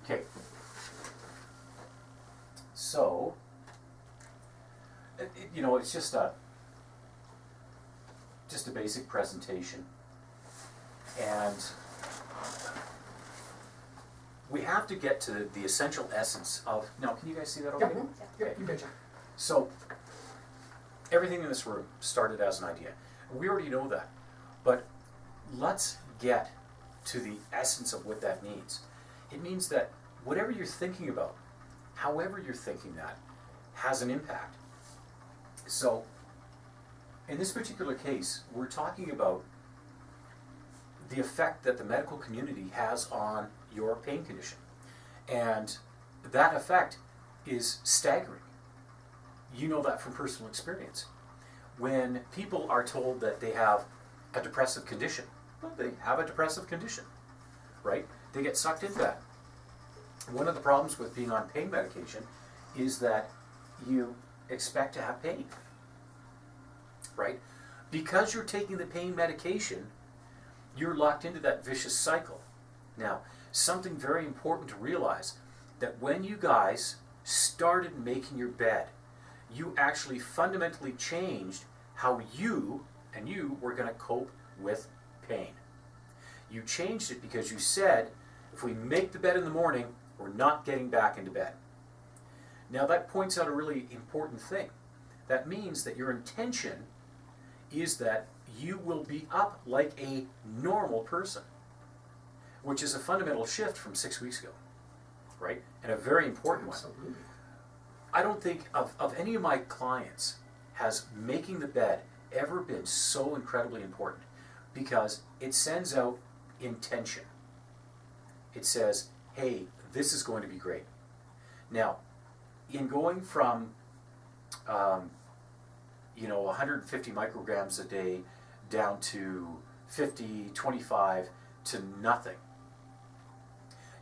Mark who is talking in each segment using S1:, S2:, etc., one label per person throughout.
S1: Okay. So, it's just a basic presentation, and we have to get to the essential essence of. Now, can you guys see that okay?
S2: Yeah, you betcha.
S1: So, everything in this room started as an idea. We already know that, but let's get to the essence of what that means. It means that whatever you're thinking about, however you're thinking that, has an impact. So, in this particular case, we're talking about the effect that the medical community has on your pain condition. And that effect is staggering. You know that from personal experience. When people are told that they have a depressive condition, well, they have a depressive condition, right? They get sucked into that. One of the problems with being on pain medication is that you expect to have pain, right? Because you're taking the pain medication, you're locked into that vicious cycle. Now, something very important to realize, that when you guys started making your bed, you actually fundamentally changed how you were going to cope with pain. You changed it because you said, if we make the bed in the morning, we're not getting back into bed. Now that points out a really important thing. That means that your intention is that you will be up like a normal person, which is a fundamental shift from 6 weeks ago, right? And a very important one.
S2: Absolutely.
S1: I don't think of any of my clients has making the bed ever been so incredibly important, because it sends out intention. It says, hey, this is going to be great. Now, in going from 150 micrograms a day down to 50, 25 to nothing,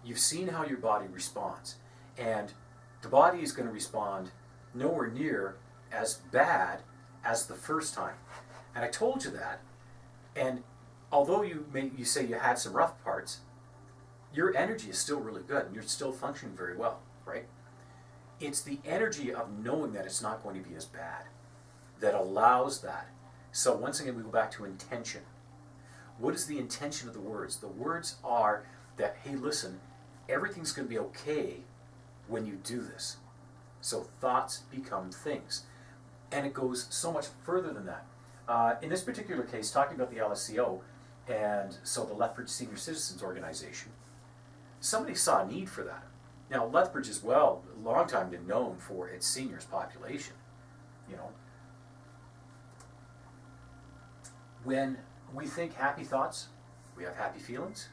S1: you've seen how your body responds. And the body is going to respond nowhere near as bad as the first time. And I told you that. And although you say you had some rough parts, your energy is still really good and you're still functioning very well, right? It's the energy of knowing that it's not going to be as bad that allows that. So once again, we go back to intention. What is the intention of the words? The words are that, hey, listen, everything's going to be okay when you do this. So thoughts become things. And it goes so much further than that. In this particular case, talking about the LSCO, and so the Lethbridge Senior Citizens Organization, somebody saw a need for that. Now, Lethbridge as well, a long time been known for its seniors population. When we think happy thoughts, we have happy feelings,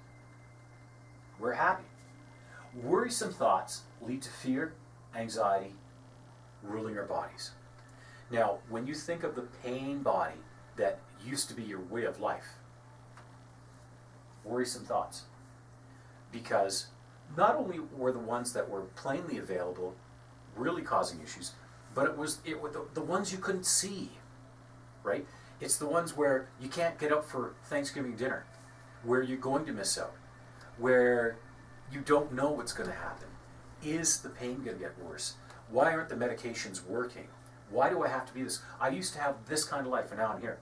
S1: we're happy. Worrisome thoughts lead to fear, anxiety, ruling our bodies. Now, when you think of the pain body that used to be your way of life, worrisome thoughts. Because not only were the ones that were plainly available really causing issues, but it was the ones you couldn't see, right? It's the ones where you can't get up for Thanksgiving dinner, where you're going to miss out, where you don't know what's going to happen. Is the pain going to get worse? Why aren't the medications working? Why do I have to be this? I used to have this kind of life and now I'm here.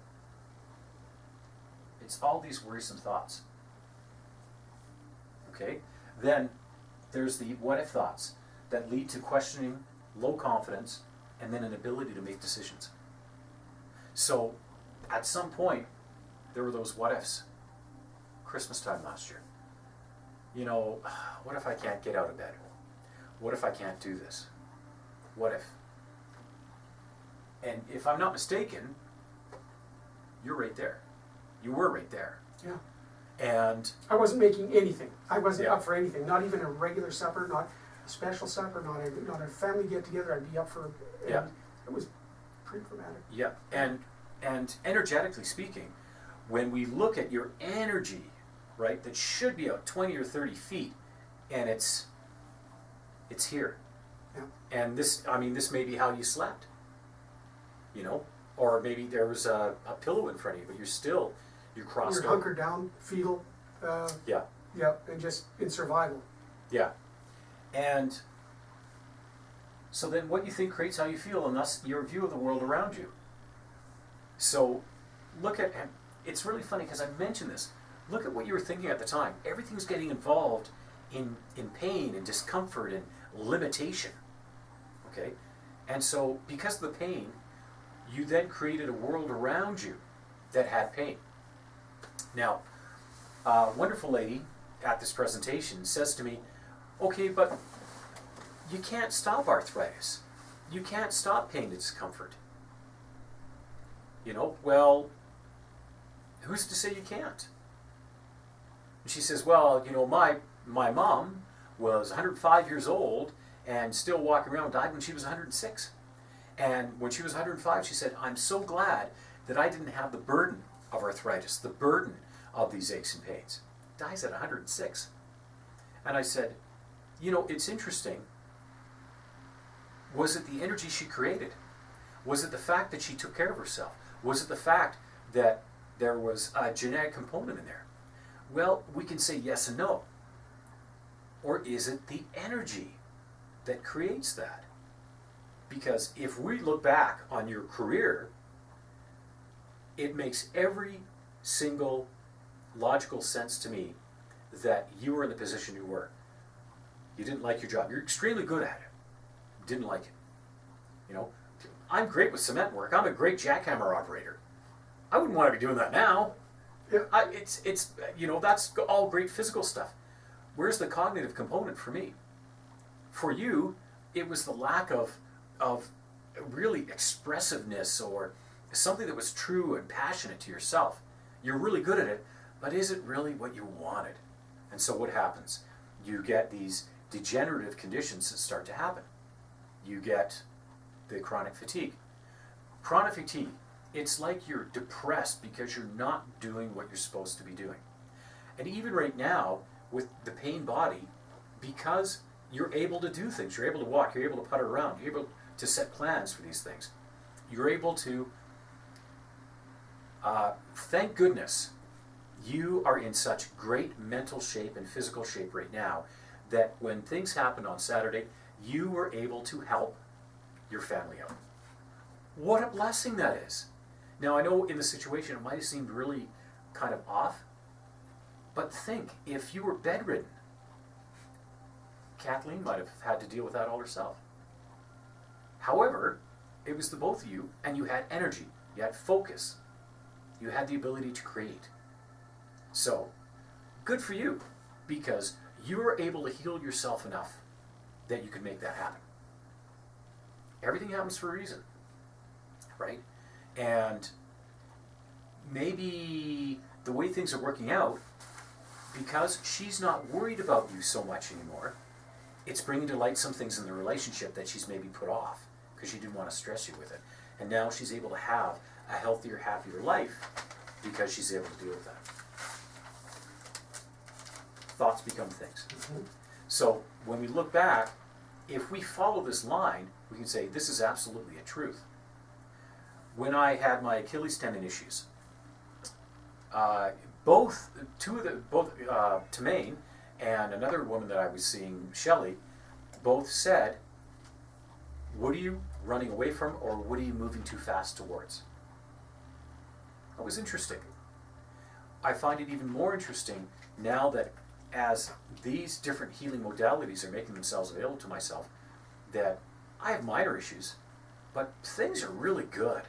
S1: It's all these worrisome thoughts. Okay? Then there's the what if thoughts that lead to questioning, low confidence, and then an ability to make decisions. So at some point, there were those what ifs. Christmas time last year. What if I can't get out of bed? What if I can't do this? What if? And if I'm not mistaken, you're right there. You were right there.
S2: Yeah.
S1: And
S2: I wasn't making anything. I wasn't up for anything. Not even a regular supper, not a special supper, not a family get together. I'd be up for. And it was pretty dramatic.
S1: Yeah. And energetically speaking, when we look at your energy, right, that should be out 20 or 30 feet, and it's here.
S2: Yeah.
S1: And this may be how you slept. Or maybe there was a pillow in front of you, but you're crossed
S2: You're
S1: over.
S2: hunkered down, fetal.
S1: Yeah.
S2: Yeah, and just in survival.
S1: Yeah. And so then what you think creates how you feel, and thus your view of the world around you. So look at, and it's really funny because I mentioned this, look at what you were thinking at the time. Everything's getting involved in pain and discomfort and limitation. Okay? And so because of the pain, you then created a world around you that had pain. Now, a wonderful lady at this presentation says to me, okay, but you can't stop arthritis. You can't stop pain and discomfort. You know, well, who's to say you can't? And she says, well, you know, my mom was 105 years old and still walking around, died when she was 106. And when she was 105, she said, I'm so glad that I didn't have the burden of arthritis, the burden of these aches and pains. Dies at 106. And I said, you know, it's interesting. Was it the energy she created? Was it the fact that she took care of herself? Was it the fact that there was a genetic component in there? Well, we can say yes and no. Or is it the energy that creates that? Because if we look back on your career, it makes every single logical sense to me that you were in the position you were. You didn't like your job. You're extremely good at it. Didn't like it. You know, I'm great with cement work. I'm a great jackhammer operator. I wouldn't want to be doing that now.
S2: Yeah.
S1: It's you know, that's all great physical stuff. Where's the cognitive component for me? For you, it was the lack of really expressiveness or something that was true and passionate to yourself. You're really good at it, but is it really what you wanted? And so what happens? You get these degenerative conditions that start to happen. You get the chronic fatigue. Chronic fatigue, it's like you're depressed because you're not doing what you're supposed to be doing. And even right now, with the pain body, because you're able to do things, you're able to walk, you're able to putter around, you're able to set plans for these things. You're able to, thank goodness, you are in such great mental shape and physical shape right now that when things happened on Saturday, you were able to help your family out. What a blessing that is. Now, I know in the situation it might have seemed really kind of off, but think, if you were bedridden, Kathleen might have had to deal with that all herself. However, it was the both of you, and you had energy, you had focus, you had the ability to create. So, good for you, because you were able to heal yourself enough that you could make that happen. Everything happens for a reason, right? And maybe the way things are working out, because she's not worried about you so much anymore, it's bringing to light some things in the relationship that she's maybe put off because she didn't want to stress you with it. And now she's able to have a healthier, happier life because she's able to deal with that. Thoughts become things. Mm-hmm. So when we look back, if we follow this line, we can say this is absolutely a truth. When I had my Achilles tendon issues, both Tamaine and another woman that I was seeing, Shelley, both said, what are you running away from, or what are you moving too fast towards? That was interesting. I find it even more interesting now that as these different healing modalities are making themselves available to myself, that I have minor issues, but things are really good.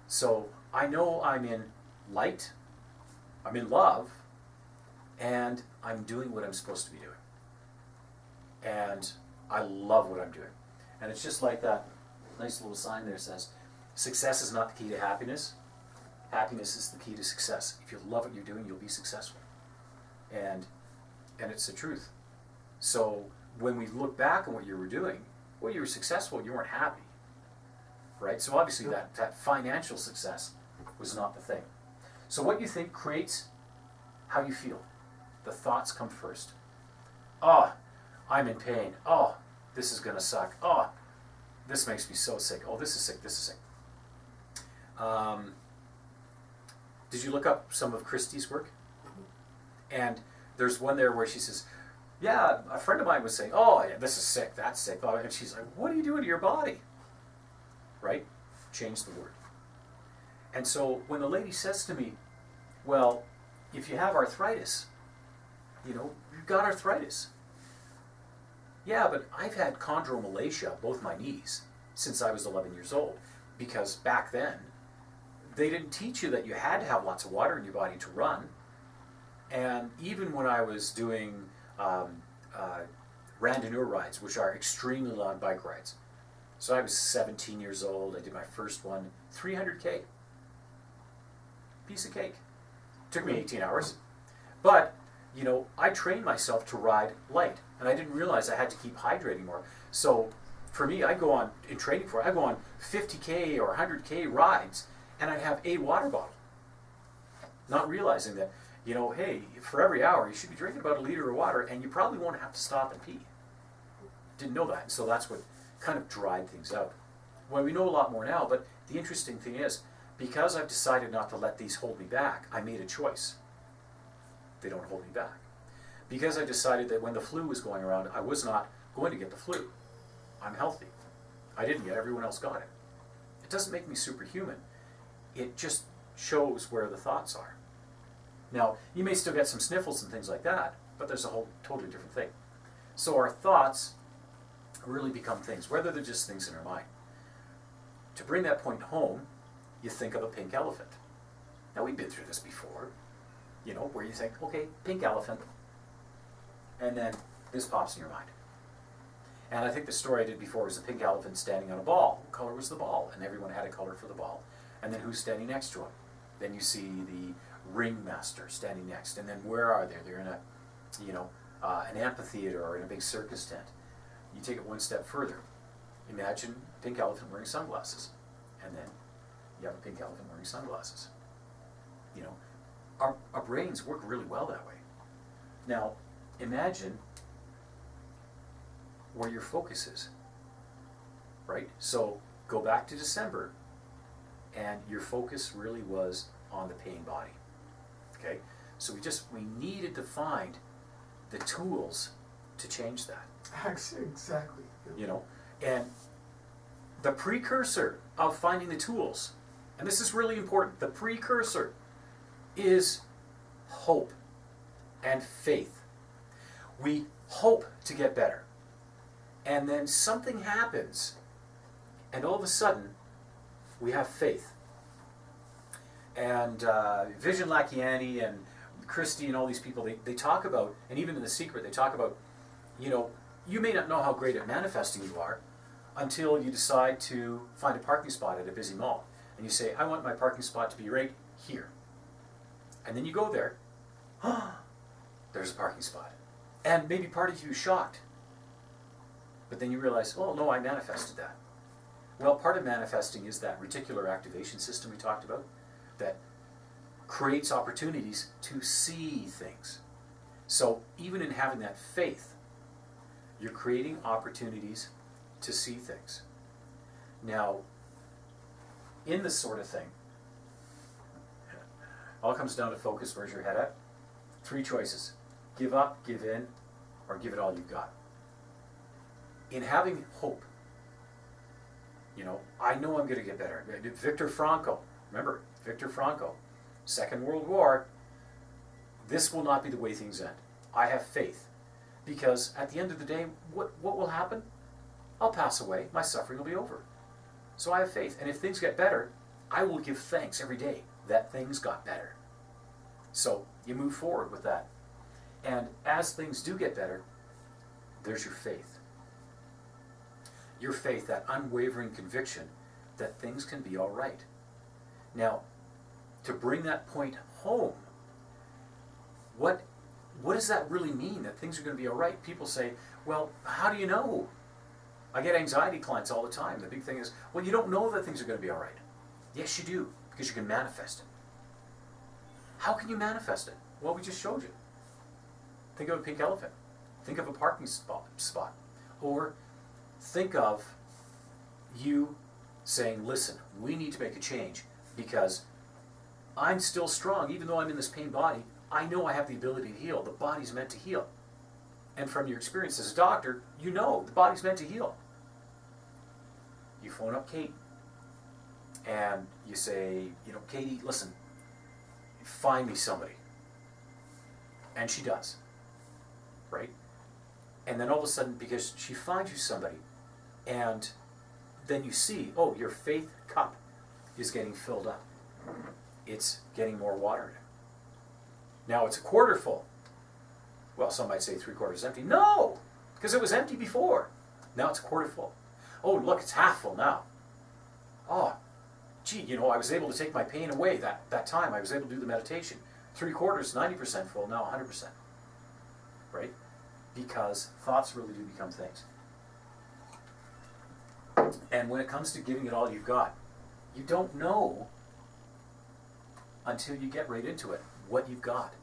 S1: So I know I'm in light, I'm in love, and I'm doing what I'm supposed to be doing. And I love what I'm doing. And it's just like that nice little sign there says, success is not the key to happiness. Happiness is the key to success. If you love what you're doing, you'll be successful. And it's the truth. So when we look back on what you were doing, well, you were successful, you weren't happy. Right? So obviously that financial success was not the thing. So what you think creates how you feel. The thoughts come first. Oh, I'm in pain. Oh, this is going to suck. Oh, this makes me so sick. Oh, this is sick, this is sick. Did you look up some of Christy's work? And there's one there where she says, Yeah, a friend of mine was saying, oh, yeah, this is sick, that's sick. Oh, and she's like, what are you doing to your body? Right? Change the word. And so when the lady says to me, well, if you have arthritis, you know, you've got arthritis. Yeah, but I've had chondromalacia, both my knees, since I was 11 years old. Because back then, they didn't teach you that you had to have lots of water in your body to run. And even when I was doing randonneur rides, which are extremely long bike rides. So I was 17 years old. I did my first one, 300K. Piece of cake. Took me 18 hours. But, you know, I trained myself to ride light. And I didn't realize I had to keep hydrating more. So for me, I go on, in training for it, I go on 50K or 100K rides, and I have a water bottle. Not realizing that, you know, hey, for every hour, you should be drinking about 1 liter of water, and you probably won't have to stop and pee. Didn't know that. And so that's what kind of dried things out. Well, we know a lot more now, but the interesting thing is, because I've decided not to let these hold me back, I made a choice. They don't hold me back. Because I decided that when the flu was going around, I was not going to get the flu. I'm healthy. I didn't get, everyone else got it. It doesn't make me superhuman. It just shows where the thoughts are. Now, you may still get some sniffles and things like that, but there's a whole totally different thing. So our thoughts really become things, whether they're just things in our mind. To bring that point home, you think of a pink elephant. Now, we've been through this before, you know, where you think, okay, pink elephant, and then this pops in your mind. And I think the story I did before was the pink elephant standing on a ball. What color was the ball? And everyone had a color for the ball. And then who's standing next to him? Then you see the ringmaster standing next. And then where are they? They're in a, you know, an amphitheater or in a big circus tent. You take it one step further. Imagine a pink elephant wearing sunglasses. And then you have a pink elephant wearing sunglasses. You know, our brains work really well that way. Now, imagine where your focus is, right? So go back to December, and your focus really was on the pain body, okay? So we needed to find the tools to change that.
S2: Exactly.
S1: You know, and the precursor of finding the tools, and this is really important, the precursor is hope and faith. We hope to get better. And then something happens, and all of a sudden, we have faith. And Vision Lakiani and Christie and all these people, they talk about, and even in The Secret, they talk about, you know, you may not know how great at manifesting you are until you decide to find a parking spot at a busy mall. And you say, I want my parking spot to be right here. And then you go there, there's a parking spot. And maybe part of you is shocked. But then you realize, oh no, I manifested that. Well, part of manifesting is that reticular activation system we talked about that creates opportunities to see things. So even in having that faith, you're creating opportunities to see things. Now, in this sort of thing, all comes down to focus. Where's your head at? 3 choices. Give up, give in, or give it all you've got. In having hope, you know, I know I'm going to get better. Viktor Frankl, remember, Viktor Frankl, Second World War, this will not be the way things end. I have faith. Because at the end of the day, what will happen? I'll pass away. My suffering will be over. So I have faith. And if things get better, I will give thanks every day that things got better. So you move forward with that. And as things do get better, there's your faith. Your faith, that unwavering conviction that things can be all right. Now, to bring that point home, what does that really mean, that things are going to be all right? People say, well, how do you know? I get anxiety clients all the time. The big thing is, well, you don't know that things are going to be all right. Yes, you do, because you can manifest it. How can you manifest it? Well, we just showed you. Think of a pink elephant. Think of a parking spot. Or think of you saying, listen, we need to make a change because I'm still strong. Even though I'm in this pain body, I know I have the ability to heal. The body's meant to heal. And from your experience as a doctor, you know the body's meant to heal. You phone up Kate and you say, Katie, listen, find me somebody. And she does, right? And then all of a sudden, because she finds you somebody, and then you see, oh, your faith cup is getting filled up. It's getting more water in it. Now it's a quarter full. Well, some might say 3/4 empty. No, because it was empty before. Now it's a quarter full. Oh, look, it's half full now. Oh, gee, I was able to take my pain away that time. I was able to do the meditation. 3/4, 90% full, now 100%. Right? Because thoughts really do become things. And when it comes to giving it all you've got, you don't know until you get right into it what you've got.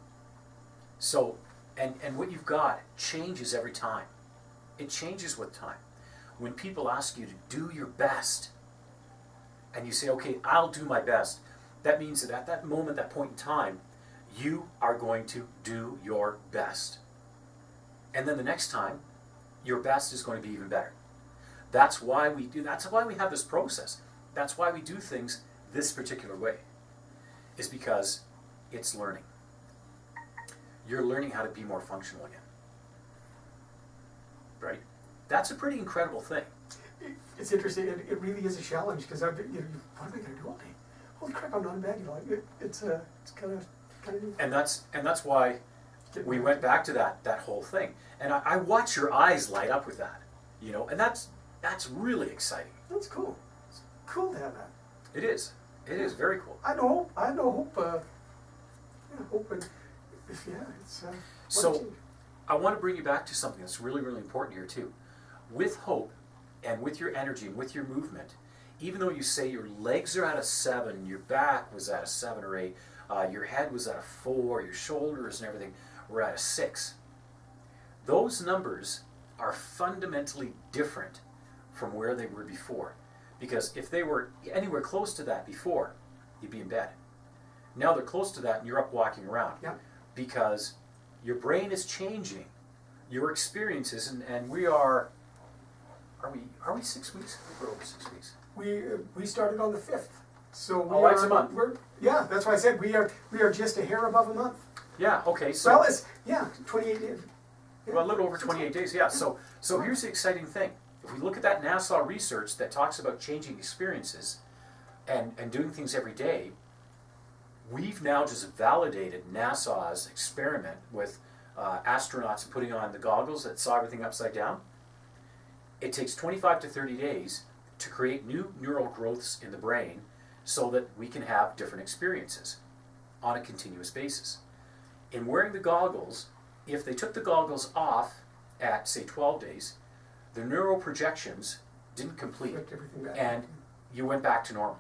S1: So, and what you've got changes every time. It changes with time. When people ask you to do your best, and you say, okay, I'll do my best, that means that at that moment, that point in time, you are going to do your best. And then the next time, your best is going to be even better. That's why we do, that's why we have this process. That's why we do things this particular way, is because it's learning. You're learning how to be more functional again. Right? That's a pretty incredible thing.
S2: It's interesting. It really is a challenge because what am I going to do all day? Holy crap! I'm not in bed. It's kind of neat.
S1: And that's why we went back to that whole thing. And I watch your eyes light up with that, and that's really exciting.
S2: That's cool. It's cool to have that.
S1: It is. It is very cool.
S2: I know hope. Hope and it's.
S1: So, I want to bring you back to something that's really, really important here too. With hope, and with your energy, and with your movement, even though you say your legs are at a 7, your back was at a 7 or 8, your head was at a 4, your shoulders and everything were at a 6. Those numbers are fundamentally different from where they were before. Because if they were anywhere close to that before, you'd be in bed. Now they're close to that and you're up walking around.
S2: Yeah.
S1: Because your brain is changing. Your experiences, and we are we 6 weeks? I think we're over 6 weeks.
S2: We started on the 5th. So
S1: that's a month.
S2: That's why I said we are just a hair above a month.
S1: Yeah, okay. So
S2: well, it's 28 days. Yeah.
S1: Well, a little over 28 days, yeah. So here's the exciting thing. If we look at that NASA research that talks about changing experiences and doing things every day, we've now just validated NASA's experiment with astronauts putting on the goggles that saw everything upside down. It takes 25 to 30 days to create new neural growths in the brain so that we can have different experiences on a continuous basis. In wearing the goggles, if they took the goggles off at, say, 12 days, the neural projections didn't complete, and you went back to normal,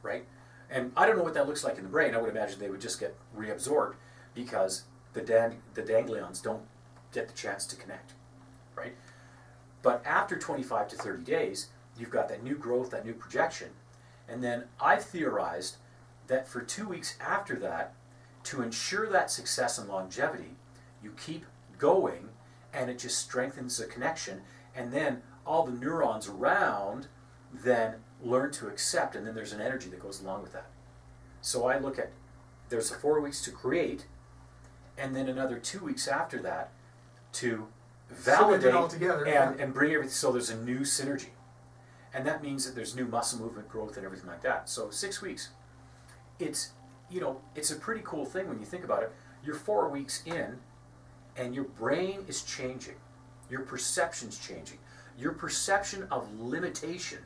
S1: right? And I don't know what that looks like in the brain. I would imagine they would just get reabsorbed because the ganglions don't get the chance to connect, right? But after 25 to 30 days, you've got that new growth, that new projection. And then I've theorized that for 2 weeks after that, to ensure that success and longevity, you keep going and it just strengthens the connection. And then all the neurons around then learn to accept, and then there's an energy that goes along with that. So I look at, there's 4 weeks to create, and then another 2 weeks after that to validate
S2: all together,
S1: and bring everything, so there's a new synergy. And that means that there's new muscle movement growth and everything like that. So 6 weeks. It's, it's a pretty cool thing when you think about it. You're 4 weeks in, and your brain is changing. Your perception's changing. Your perception of limitation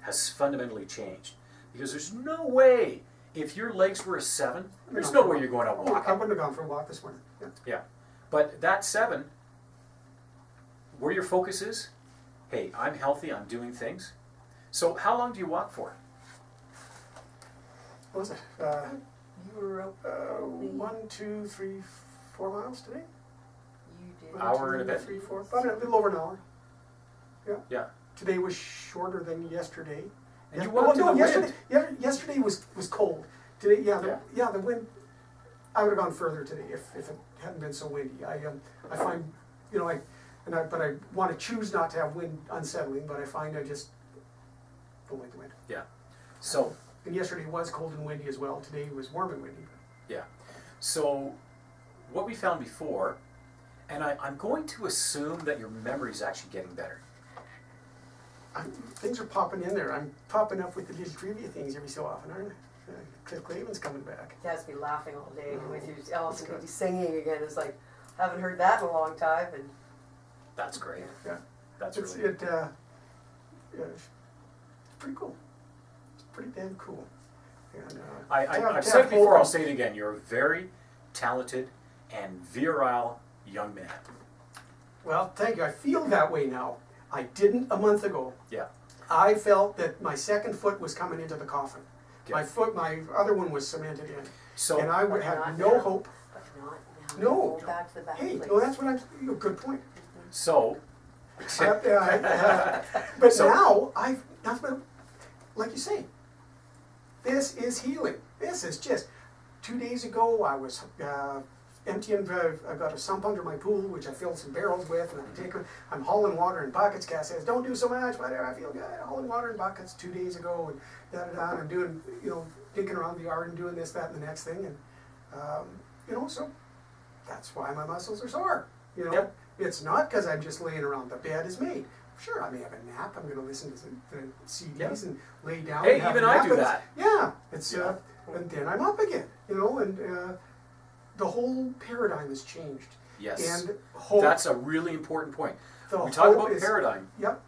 S1: has fundamentally changed. Because there's no way, if your legs were a 7, there's no way you're going out walking.
S2: I wouldn't have gone for a walk this morning.
S1: Yeah. But that 7, where your focus is, hey, I'm healthy, I'm doing things. So how long do you walk for?
S2: What was it?
S3: You were up
S2: 1, 2, 3, 4 miles today?
S3: You did.
S1: Hour and a bit.
S2: 3, 4, about a little over an hour.
S1: Yeah.
S2: Today was shorter than yesterday.
S1: And you walked in the wind.
S2: Yesterday was cold. Today, the wind. I would have gone further today if it hadn't been so windy. I find, you know, but I want to choose not to have wind unsettling, but I find I just don't like the wind.
S1: Yeah. So.
S2: And yesterday was cold and windy as well. Today was warm and windy.
S1: Yeah. So what we found before, and I'm going to assume that your memory is actually getting better.
S2: Things are popping in there. I'm popping up with the little trivia things every so often, aren't I? Cliff Claven's coming back.
S3: He has to be laughing all day with you. Allison could be singing again. It's like, haven't heard that in a long time. And
S1: that's great.
S2: Yeah.
S1: That's
S2: it's,
S1: really
S2: it's pretty cool. It's pretty damn cool. And,
S1: I've said it before, I'll say it again. You're a very talented and virile young man.
S2: Well, thank you. I feel that way now. I didn't a month ago.
S1: Yeah.
S2: I felt that my second foot was coming into the coffin.
S1: Okay.
S2: My other one was cemented in.
S1: So,
S2: and I would have no hope.
S3: But not now.
S2: No.
S3: Go back to the back
S2: Hey,
S3: place.
S2: no, that's what good point.
S1: So.
S2: But so, now, that's what, like you say, this is healing. This is just, 2 days ago I was emptying, I got a sump under my pool, which I filled some barrels with, and I'm hauling water in buckets. Cass says, don't do so much, whatever, I feel good. Hauling water in buckets 2 days ago, and da-da-da, and I'm doing, you know, dinking around the yard and doing this, that, and the next thing, and, you know, so that's why my muscles are sore, you know.
S1: Yep.
S2: It's not because I'm just laying around. The bed is made. Sure, I may have a nap. I'm going to listen to the CDs
S1: yep.
S2: and lay down.
S1: Hey,
S2: and have
S1: even
S2: a nap.
S1: I do that.
S2: Yeah, it's and then I'm up again. You know, and the whole paradigm has changed.
S1: Yes,
S2: and hope,
S1: that's a really important point.
S2: The
S1: we talk about
S2: is,
S1: paradigm.
S2: Yep.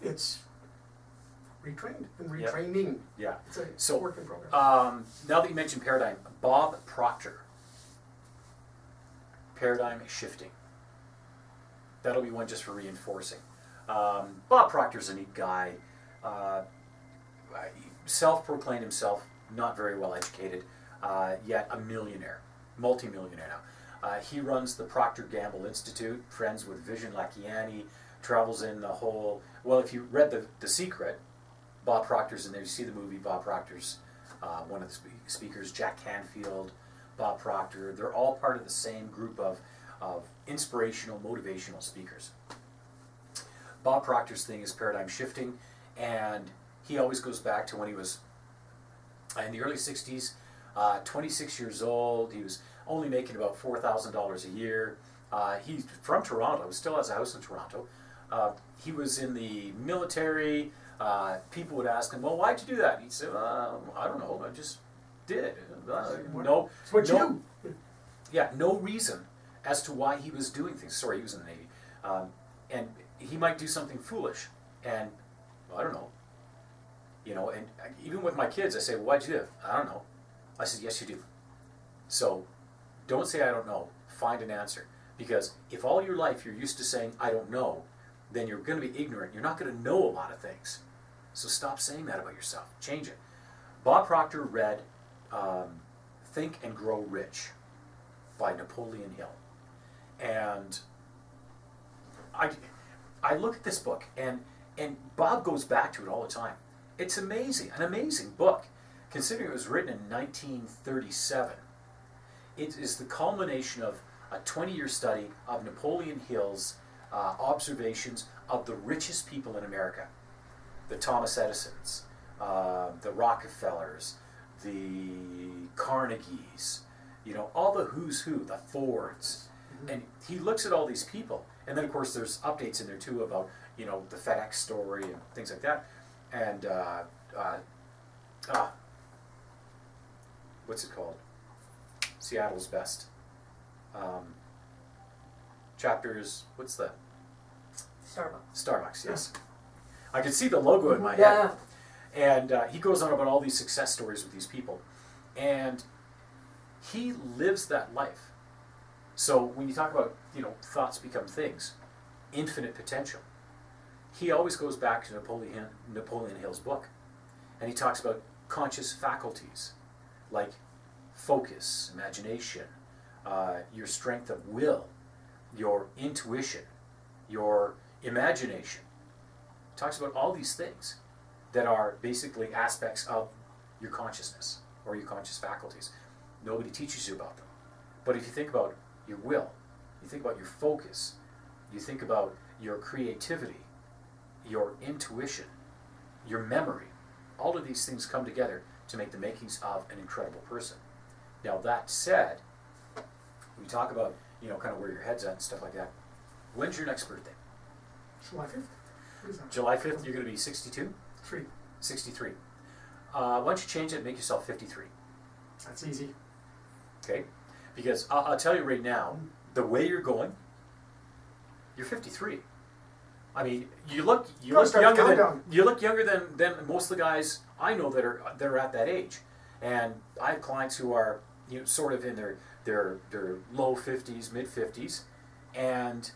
S2: It's retrained and retraining.
S1: Yeah.
S2: It's a work in progress.
S1: Now that you mentioned paradigm, Bob Proctor. Paradigm shifting. That'll be one just for reinforcing. Bob Proctor's a neat guy. Self-proclaimed himself, not very well educated, yet a millionaire, multi-millionaire now. He runs the Procter Gamble Institute, friends with Vision Lakiani, travels in the whole, well, if you read The Secret, Bob Proctor's in there. You see the movie, Bob Proctor's one of the speakers, Jack Canfield, Bob Proctor. They're all part of the same group of inspirational, motivational speakers. Bob Proctor's thing is paradigm shifting, and he always goes back to when he was in the early 60s, 26 years old. He was only making about $4,000 a year. He's from Toronto, still has a house in Toronto. He was in the military. People would ask him, well, why'd you do that? He'd say, I don't know, I just did. No,
S2: it's what you do.
S1: Yeah, no reason as to why he was doing things. Sorry, he was in the Navy. And he might do something foolish. And, well, I don't know. You know, and even with my kids, I say, well, why'd you do it? I don't know. I said, yes, you do. So don't say I don't know. Find an answer. Because if all your life you're used to saying I don't know, then you're going to be ignorant. You're not going to know a lot of things. So stop saying that about yourself. Change it. Bob Proctor read Think and Grow Rich by Napoleon Hill. And I look at this book, and Bob goes back to it all the time. It's amazing, an amazing book. Considering it was written in 1937, it is the culmination of a 20-year study of Napoleon Hill's observations of the richest people in America. The Thomas Edisons, the Rockefellers, the Carnegies, you know, all the who's who, the Fords. Mm-hmm. And he looks at all these people. And then, of course, there's updates in there, too, about, you know, the FedEx story and things like that. And, what's it called? Seattle's Best. Chapters, what's the? Starbucks, yes. I can see the logo in my head. And he goes on about all these success stories with these people. And he lives that life. So when you talk about, you know, thoughts become things, infinite potential, he always goes back to Napoleon Hill's book. And he talks about conscious faculties, like focus, imagination, your strength of will, your intuition, your imagination. He talks about all these things that are basically aspects of your consciousness or your conscious faculties. Nobody teaches you about them. But if you think about your will, you think about your focus, you think about your creativity, your intuition, your memory, all of these things come together to make the makings of an incredible person. Now that said, we talk about, kind of where your head's at and stuff like that. When's your next birthday?
S2: July 5th. What is that?
S1: July 5th, you're going to be 62?
S2: 3.
S1: 63. Why don't you change it and make yourself 53?
S2: That's easy.
S1: Okay? Because I'll tell you right now, the way you're going, you're 53. I mean, you look younger than most of the guys I know that are at that age. And I have clients who are sort of in their low 50s, mid 50s, and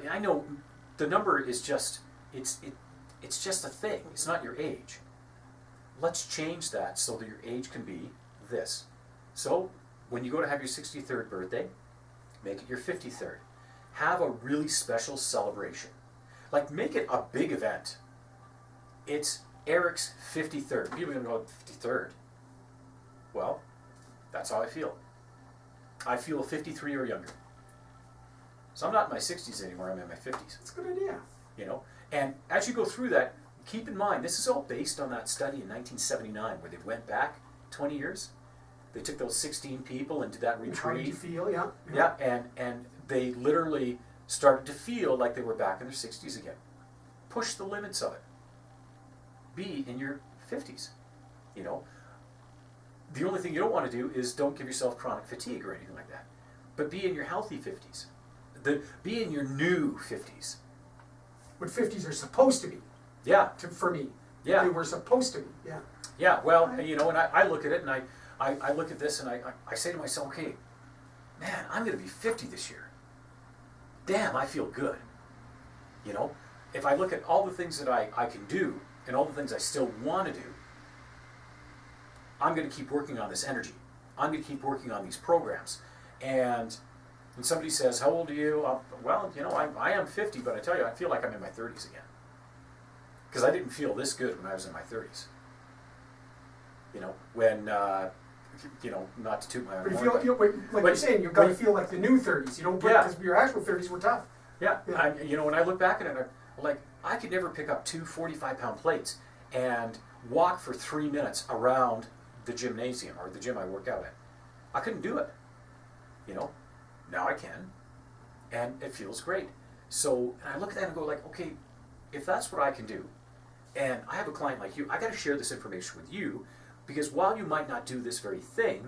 S1: I know the number is just it's just a thing. It's not your age. Let's change that so that your age can be this. So when you go to have your 63rd birthday, make it your 53rd. Have a really special celebration. Like, make it a big event. It's Eric's 53rd. People are going to go, 53rd? Well, that's how I feel. I feel 53 or younger. So I'm not in my 60s anymore, I'm in my 50s.
S2: That's a good idea.
S1: And as you go through that, keep in mind, this is all based on that study in 1979 where they went back 20 years. They took those 16 people and did that retreat.
S2: How did you feel? Yeah.
S1: Yeah, and they literally started to feel like they were back in their 60s again. Push the limits of it. Be in your 50s. The only thing you don't want to do is don't give yourself chronic fatigue or anything like that. But be in your healthy 50s. Be in your new 50s.
S2: What 50s are supposed to be.
S1: Yeah.
S2: For me.
S1: Yeah.
S2: They were supposed to be. Yeah.
S1: Yeah, well, and I look at it and I look at this and I say to myself, okay, man, I'm going to be 50 this year. Damn, I feel good. If I look at all the things that I can do and all the things I still want to do, I'm going to keep working on this energy. I'm going to keep working on these programs. And when somebody says, how old are you? Well, I am 50, but I tell you, I feel like I'm in my 30s again. Because I didn't feel this good when I was in my 30s. When, not to toot my own
S2: But
S1: horn.
S2: you're saying, you've got to feel like the new 30s. You don't put because your actual 30s were tough.
S1: Yeah. When I look back at it, I'm like, I could never pick up 2 45-pound plates and walk for 3 minutes around the gymnasium or the gym I work out at. I couldn't do it. Now I can, and it feels great. So, and I look at that and go like, okay, if that's what I can do, and I have a client like you, I got to share this information with you, because while you might not do this very thing,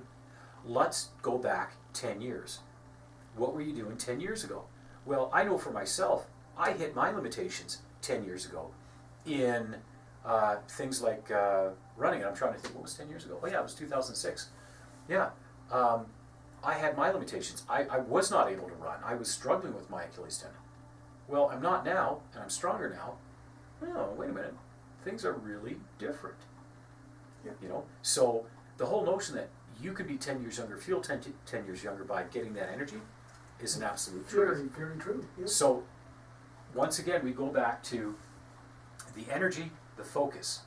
S1: let's go back 10 years. What were you doing 10 years ago? Well, I know for myself, I hit my limitations 10 years ago in things like running. And I'm trying to think, what was 10 years ago? Oh yeah, it was 2006. Yeah. I had my limitations. I was not able to run. I was struggling with my Achilles tendon. Well, I'm not now, and I'm stronger now. Oh, wait a minute. Things are really different.
S2: Yeah.
S1: So the whole notion that you could be 10 years younger, feel 10 years younger by getting that energy is an absolute truth.
S2: Very, very true. Yeah.
S1: So once again, we go back to the energy, the focus.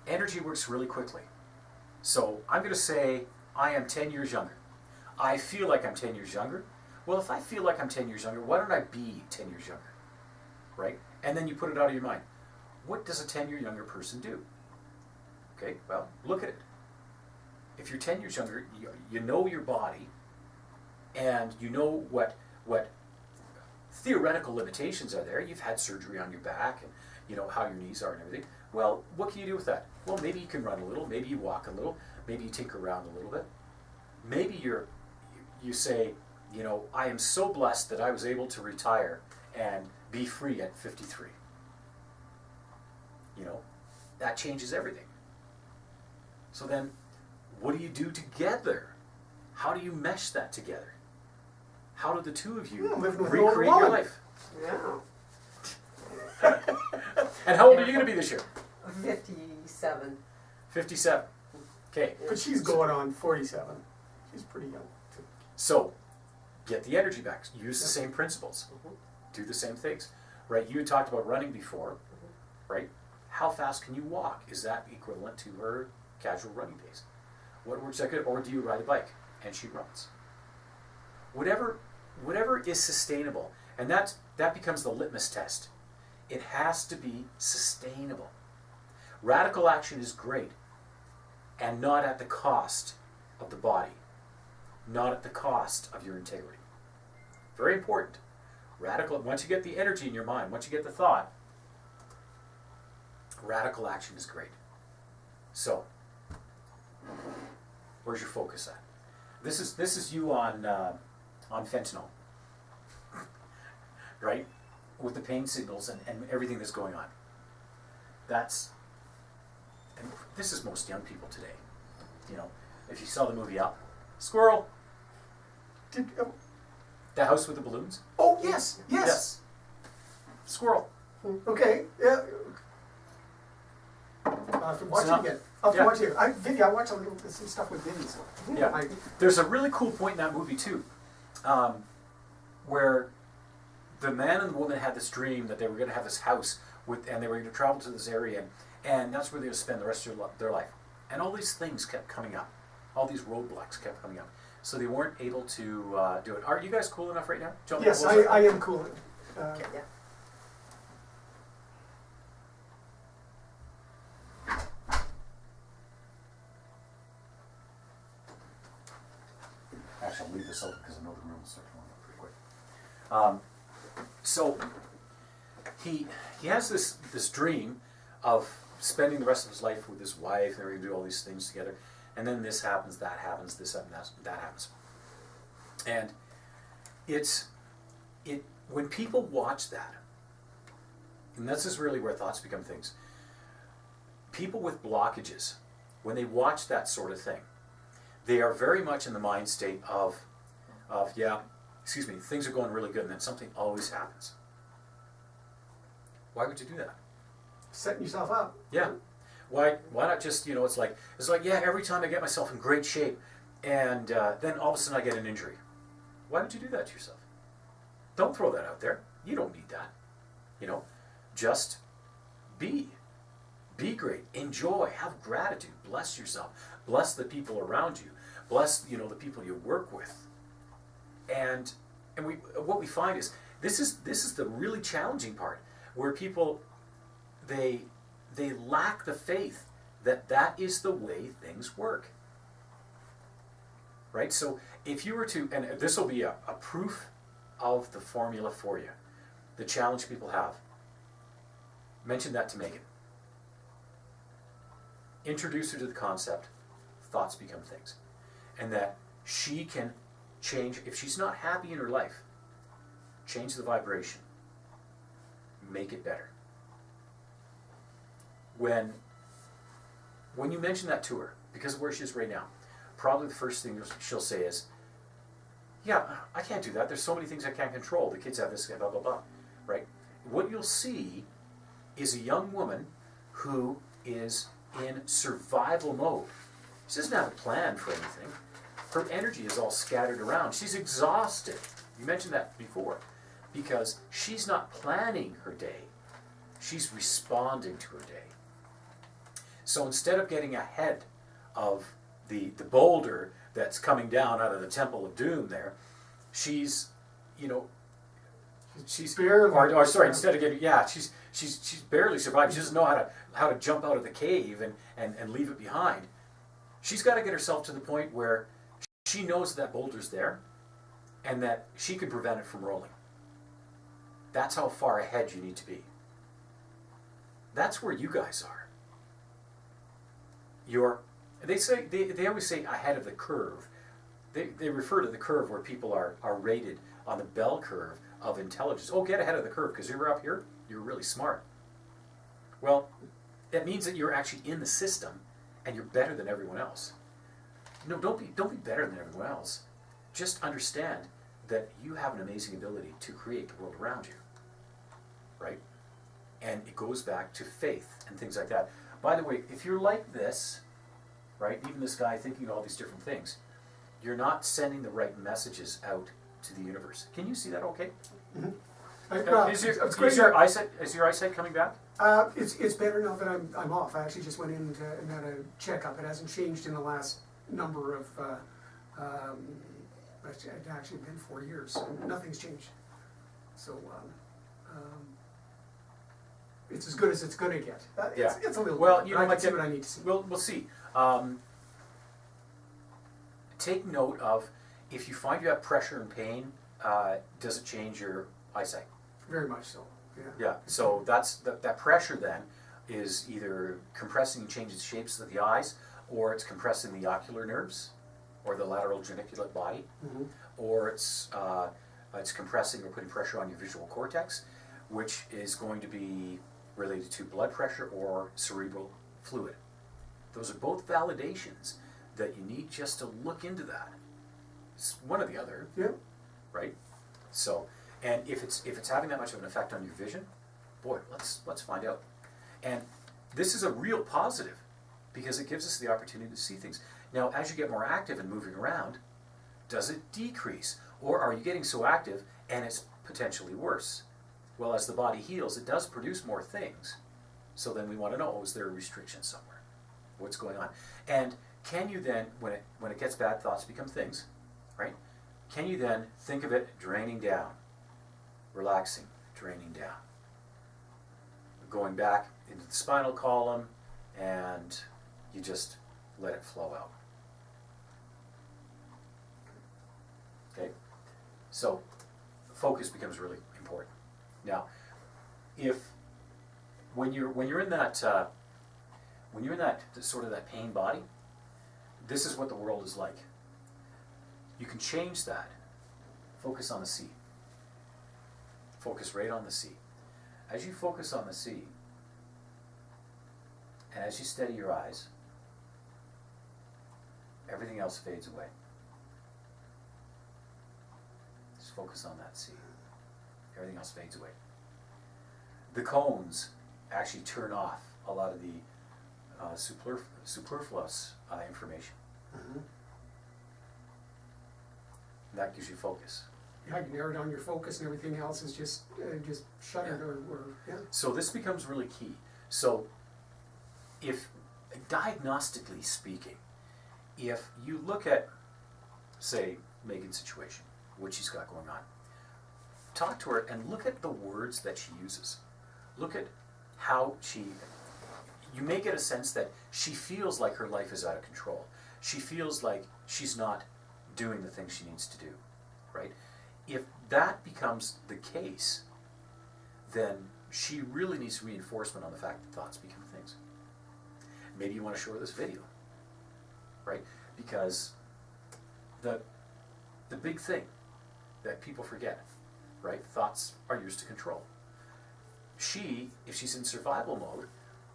S1: Energy works really quickly. So I'm going to say I am 10 years younger. I feel like I'm 10 years younger. Well, if I feel like I'm 10 years younger, why don't I be 10 years younger? Right? And then you put it out of your mind. What does a 10-year younger person do? Okay, well, look at it. If you're 10 years younger, you know your body, and you know what theoretical limitations are there. You've had surgery on your back, and you know how your knees are and everything. Well, what can you do with that? Well, maybe you can run a little, maybe you walk a little, maybe you tinker around a little bit. Maybe you say, I am so blessed that I was able to retire and be free at 53. That changes everything. So then, what do you do together? How do you mesh that together? How do the two of you recreate your life?
S3: Yeah.
S1: And how old are you going to be this year?
S3: 57.
S1: 57. Okay.
S2: But she's going on 47. She's pretty young, too.
S1: So, get the energy back. Use the same principles. Do the same things. Right? You had talked about running before, right? How fast can you walk? Is that equivalent to her casual running pace? What works that good? Or do you ride a bike and she runs? Whatever is sustainable, and that becomes the litmus test. It has to be sustainable. Radical action is great, and not at the cost of the body, not at the cost of your integrity. Very important. Radical, once you get the energy in your mind, once you get the thought, radical action is great. So, where's your focus at? This is you on fentanyl, right? With the pain signals and everything that's going on. And this is most young people today. You know, if you saw the movie Up, squirrel. The house with the balloons?
S2: Oh, yes.
S1: Yes. Squirrel.
S2: Okay. Yeah. I'll have to watch it again. I'll have to watch it. Vivi, I watched some stuff with Vivi. So.
S1: Yeah. There's a really cool point in that movie, too, where the man and the woman had this dream that they were going to have this house, and they were going to travel to this area, and that's where they were going to spend the rest of their life. And all these things kept coming up. All these roadblocks kept coming up. So they weren't able to do it. Are you guys cool enough right now?
S2: Yes, I am cool.
S3: Yeah.
S1: Actually, I'll leave this open because I know the room will start filling up pretty quick. So he has this dream of spending the rest of his life with his wife, and they're going to do all these things together. And then this happens, that happens, this happens, that happens. And when people watch that, and this is really where thoughts become things. People with blockages, when they watch that sort of thing, they are very much in the mind state of things are going really good, and then something always happens. Why would you do that?
S2: Setting yourself up.
S1: Yeah. Why not just, it's like, yeah, every time I get myself in great shape, and then all of a sudden I get an injury. Why would you do that to yourself? Don't throw that out there. You don't need that. Just be. Be great. Enjoy. Have gratitude. Bless yourself. Bless the people around you. Bless, the people you work with. And what we find is this is the really challenging part, where people they lack the faith that is the way things work. Right? So if you were to, and this will be a proof of the formula for you, the challenge people have. Mention that to Megan. Introduce her to the concept, thoughts become things. And that she can change, if she's not happy in her life, change the vibration. Make it better. When you mention that to her, because of where she is right now, probably the first thing she'll say is, yeah, I can't do that. There's so many things I can't control. The kids have this, blah, blah, blah. Right? What you'll see is a young woman who is in survival mode. She doesn't have a plan for anything. Her energy is all scattered around. She's exhausted. You mentioned that before. Because she's not planning her day. She's responding to her day. So instead of getting ahead of the boulder that's coming down out of the Temple of Doom there, she's barely, instead of getting, she's barely survived. She doesn't know how to jump out of the cave and leave it behind. She's got to get herself to the point where she knows that boulder's there and that she can prevent it from rolling. That's how far ahead you need to be. That's where you guys are. They always say ahead of the curve. They refer to the curve where people are rated on the bell curve of intelligence. Oh, get ahead of the curve because you're up here, you're really smart. Well, that means that you're actually in the system and you're better than everyone else. No, don't be better than everyone else. Just understand that you have an amazing ability to create the world around you. Right? And it goes back to faith and things like that. By the way, if you're like this, right, even this guy thinking all these different things, you're not sending the right messages out to the universe. Can you see that okay?
S2: Mm-hmm.
S1: Is your eyesight coming back?
S2: It's better now that I'm off. I actually just went in and had a checkup. It hasn't changed in the last number of, it's actually been 4 years, and nothing's changed. So it's as good as it's going to get. It's a little.
S1: Well, you know,
S2: I can see what I need to see.
S1: We'll see. Take note of if you find you have pressure and pain. Does it change your eyesight?
S2: Very much so. Yeah.
S1: Yeah. So that's that pressure then is either compressing and changing the shapes of the eyes, or it's compressing the ocular nerves, or the lateral geniculate body, or it's compressing or putting pressure on your visual cortex, which is going to be related to blood pressure or cerebral fluid. Those are both validations that you need just to look into that. It's one or the other, right? So, and if it's having that much of an effect on your vision, boy, let's find out. And this is a real positive because it gives us the opportunity to see things. Now, as you get more active and moving around, does it decrease? Or are you getting so active and it's potentially worse? Well, as the body heals, it does produce more things. So then we want to know, is there a restriction somewhere? What's going on? And can you then, when it gets bad, thoughts become things, right? Can you then think of it draining down, relaxing, draining down, going back into the spinal column, and you just let it flow out. Okay? So focus becomes really important. Now, when you're in that sort of that pain body, this is what the world is like. You can change that. Focus on the sea. Focus right on the sea. As you focus on the sea, and as you steady your eyes, everything else fades away. Just focus on that sea. Everything else fades away. The cones actually turn off a lot of the superfluous information. That gives you focus.
S2: Yeah, you narrow down your focus and everything else is just shuttered or.
S1: So this becomes really key. So if, diagnostically speaking, if you look at, say, Megan's situation, what she's got going on, talk to her and look at the words that she uses. Look at how you may get a sense that she feels like her life is out of control. She feels like she's not doing the things she needs to do, right? If that becomes the case, then she really needs reinforcement on the fact that thoughts become things. Maybe you want to show her this video, right? Because the big thing that people forget, right? Thoughts are used to control. If she's in survival mode,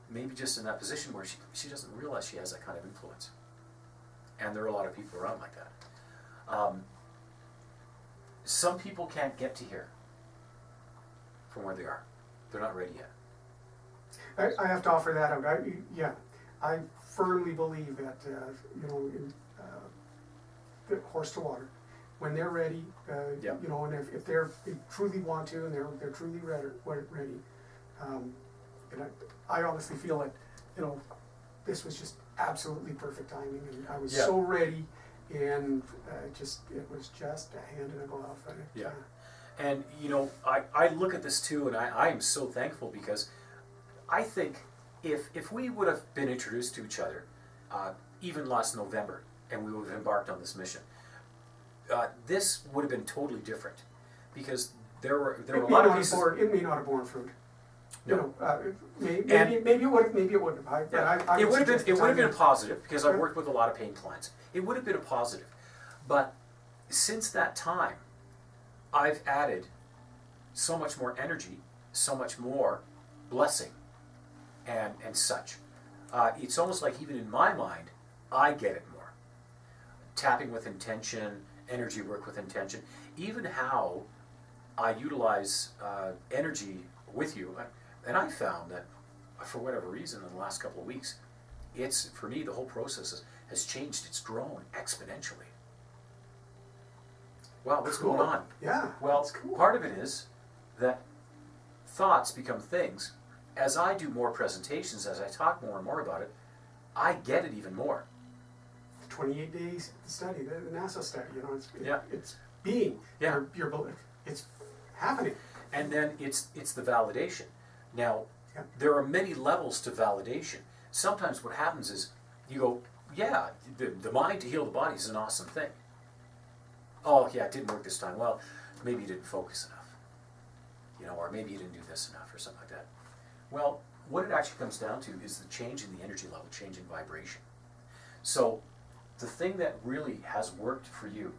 S1: maybe just in that position where she doesn't realize she has that kind of influence. And there are a lot of people around like that. Some people can't get to here from where they are. They're not ready yet.
S2: I have to offer that out. I firmly believe that the horse to water, when they're ready, and if they truly want to and they're truly ready, and I honestly feel like this was just absolutely perfect timing, and I was so ready, and it was just a hand in a glove. And
S1: And I look at this too, and I am so thankful because I think if we would have been introduced to each other even last November and we would have embarked on this mission, this would have been totally different because there were a lot of pieces.
S2: It may not have borne fruit.
S1: No.
S2: Maybe it would have. Maybe it wouldn't have.
S1: It would have been a positive because I've worked with a lot of pain clients. It would have been a positive, but since that time, I've added so much more energy, so much more blessing, and such. It's almost like even in my mind, I get it more. Tapping with intention, energy work with intention, even how I utilize energy with you. And I found that for whatever reason in the last couple of weeks, for me, the whole process has changed. It's grown exponentially. Wow, what's going on?
S2: Yeah.
S1: Well, part of it is that thoughts become things. As I do more presentations, as I talk more and more about it, I get it even more.
S2: 28 days study, the NASA study, you know,
S1: Yeah.
S2: it's being,
S1: Yeah.
S2: your belief, it's happening.
S1: And then it's the validation. Now,
S2: Yeah.
S1: there are many levels to validation. Sometimes what happens is you go, yeah, the mind to heal the body is an awesome thing. Oh, yeah, it didn't work this time. Well, maybe you didn't focus enough. You know, or maybe you didn't do this enough or something like that. Well, what it actually comes down to is the change in the energy level, change in vibration. So the thing that really has worked for you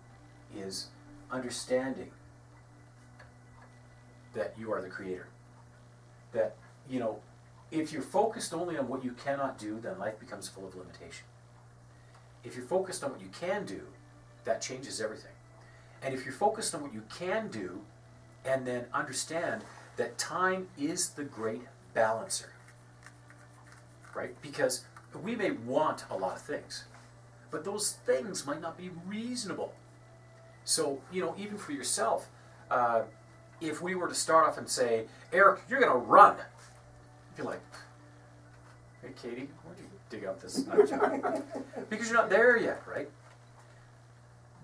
S1: is understanding that you are the creator. That, you know, if you're focused only on what you cannot do, then life becomes full of limitation. If you're focused on what you can do, that changes everything. And if you're focused on what you can do, and then understand that time is the great balancer, right? Because we may want a lot of things, but those things might not be reasonable. So, you know, even for yourself, if we were to start off and say, Eric, you're going to run, you'd be like, hey, Katie, where'd you dig up this nut job? Because you're not there yet, right?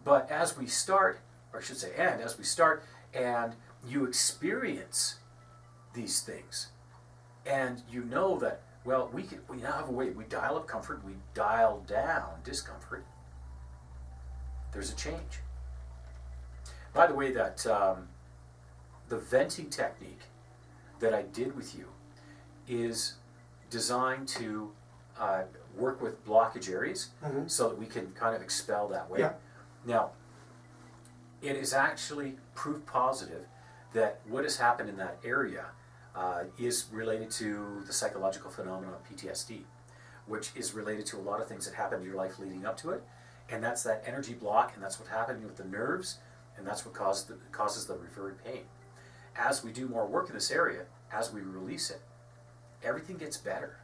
S1: But as we start, or I should say, and as we start, and you experience these things, and you know that, well, we now have a way, we dial up comfort, we dial down discomfort, there's a change. By the way, that the venting technique that I did with you is designed to work with blockage areas so that we can kind of expel that way.
S2: Yeah.
S1: Now, it is actually proof positive that what has happened in that area is related to the psychological phenomenon of PTSD, which is related to a lot of things that happened in your life leading up to it, and that's that energy block, and that's what's happening with the nerves, and that's what causes the referred pain. As we do more work in this area, as we release it, everything gets better,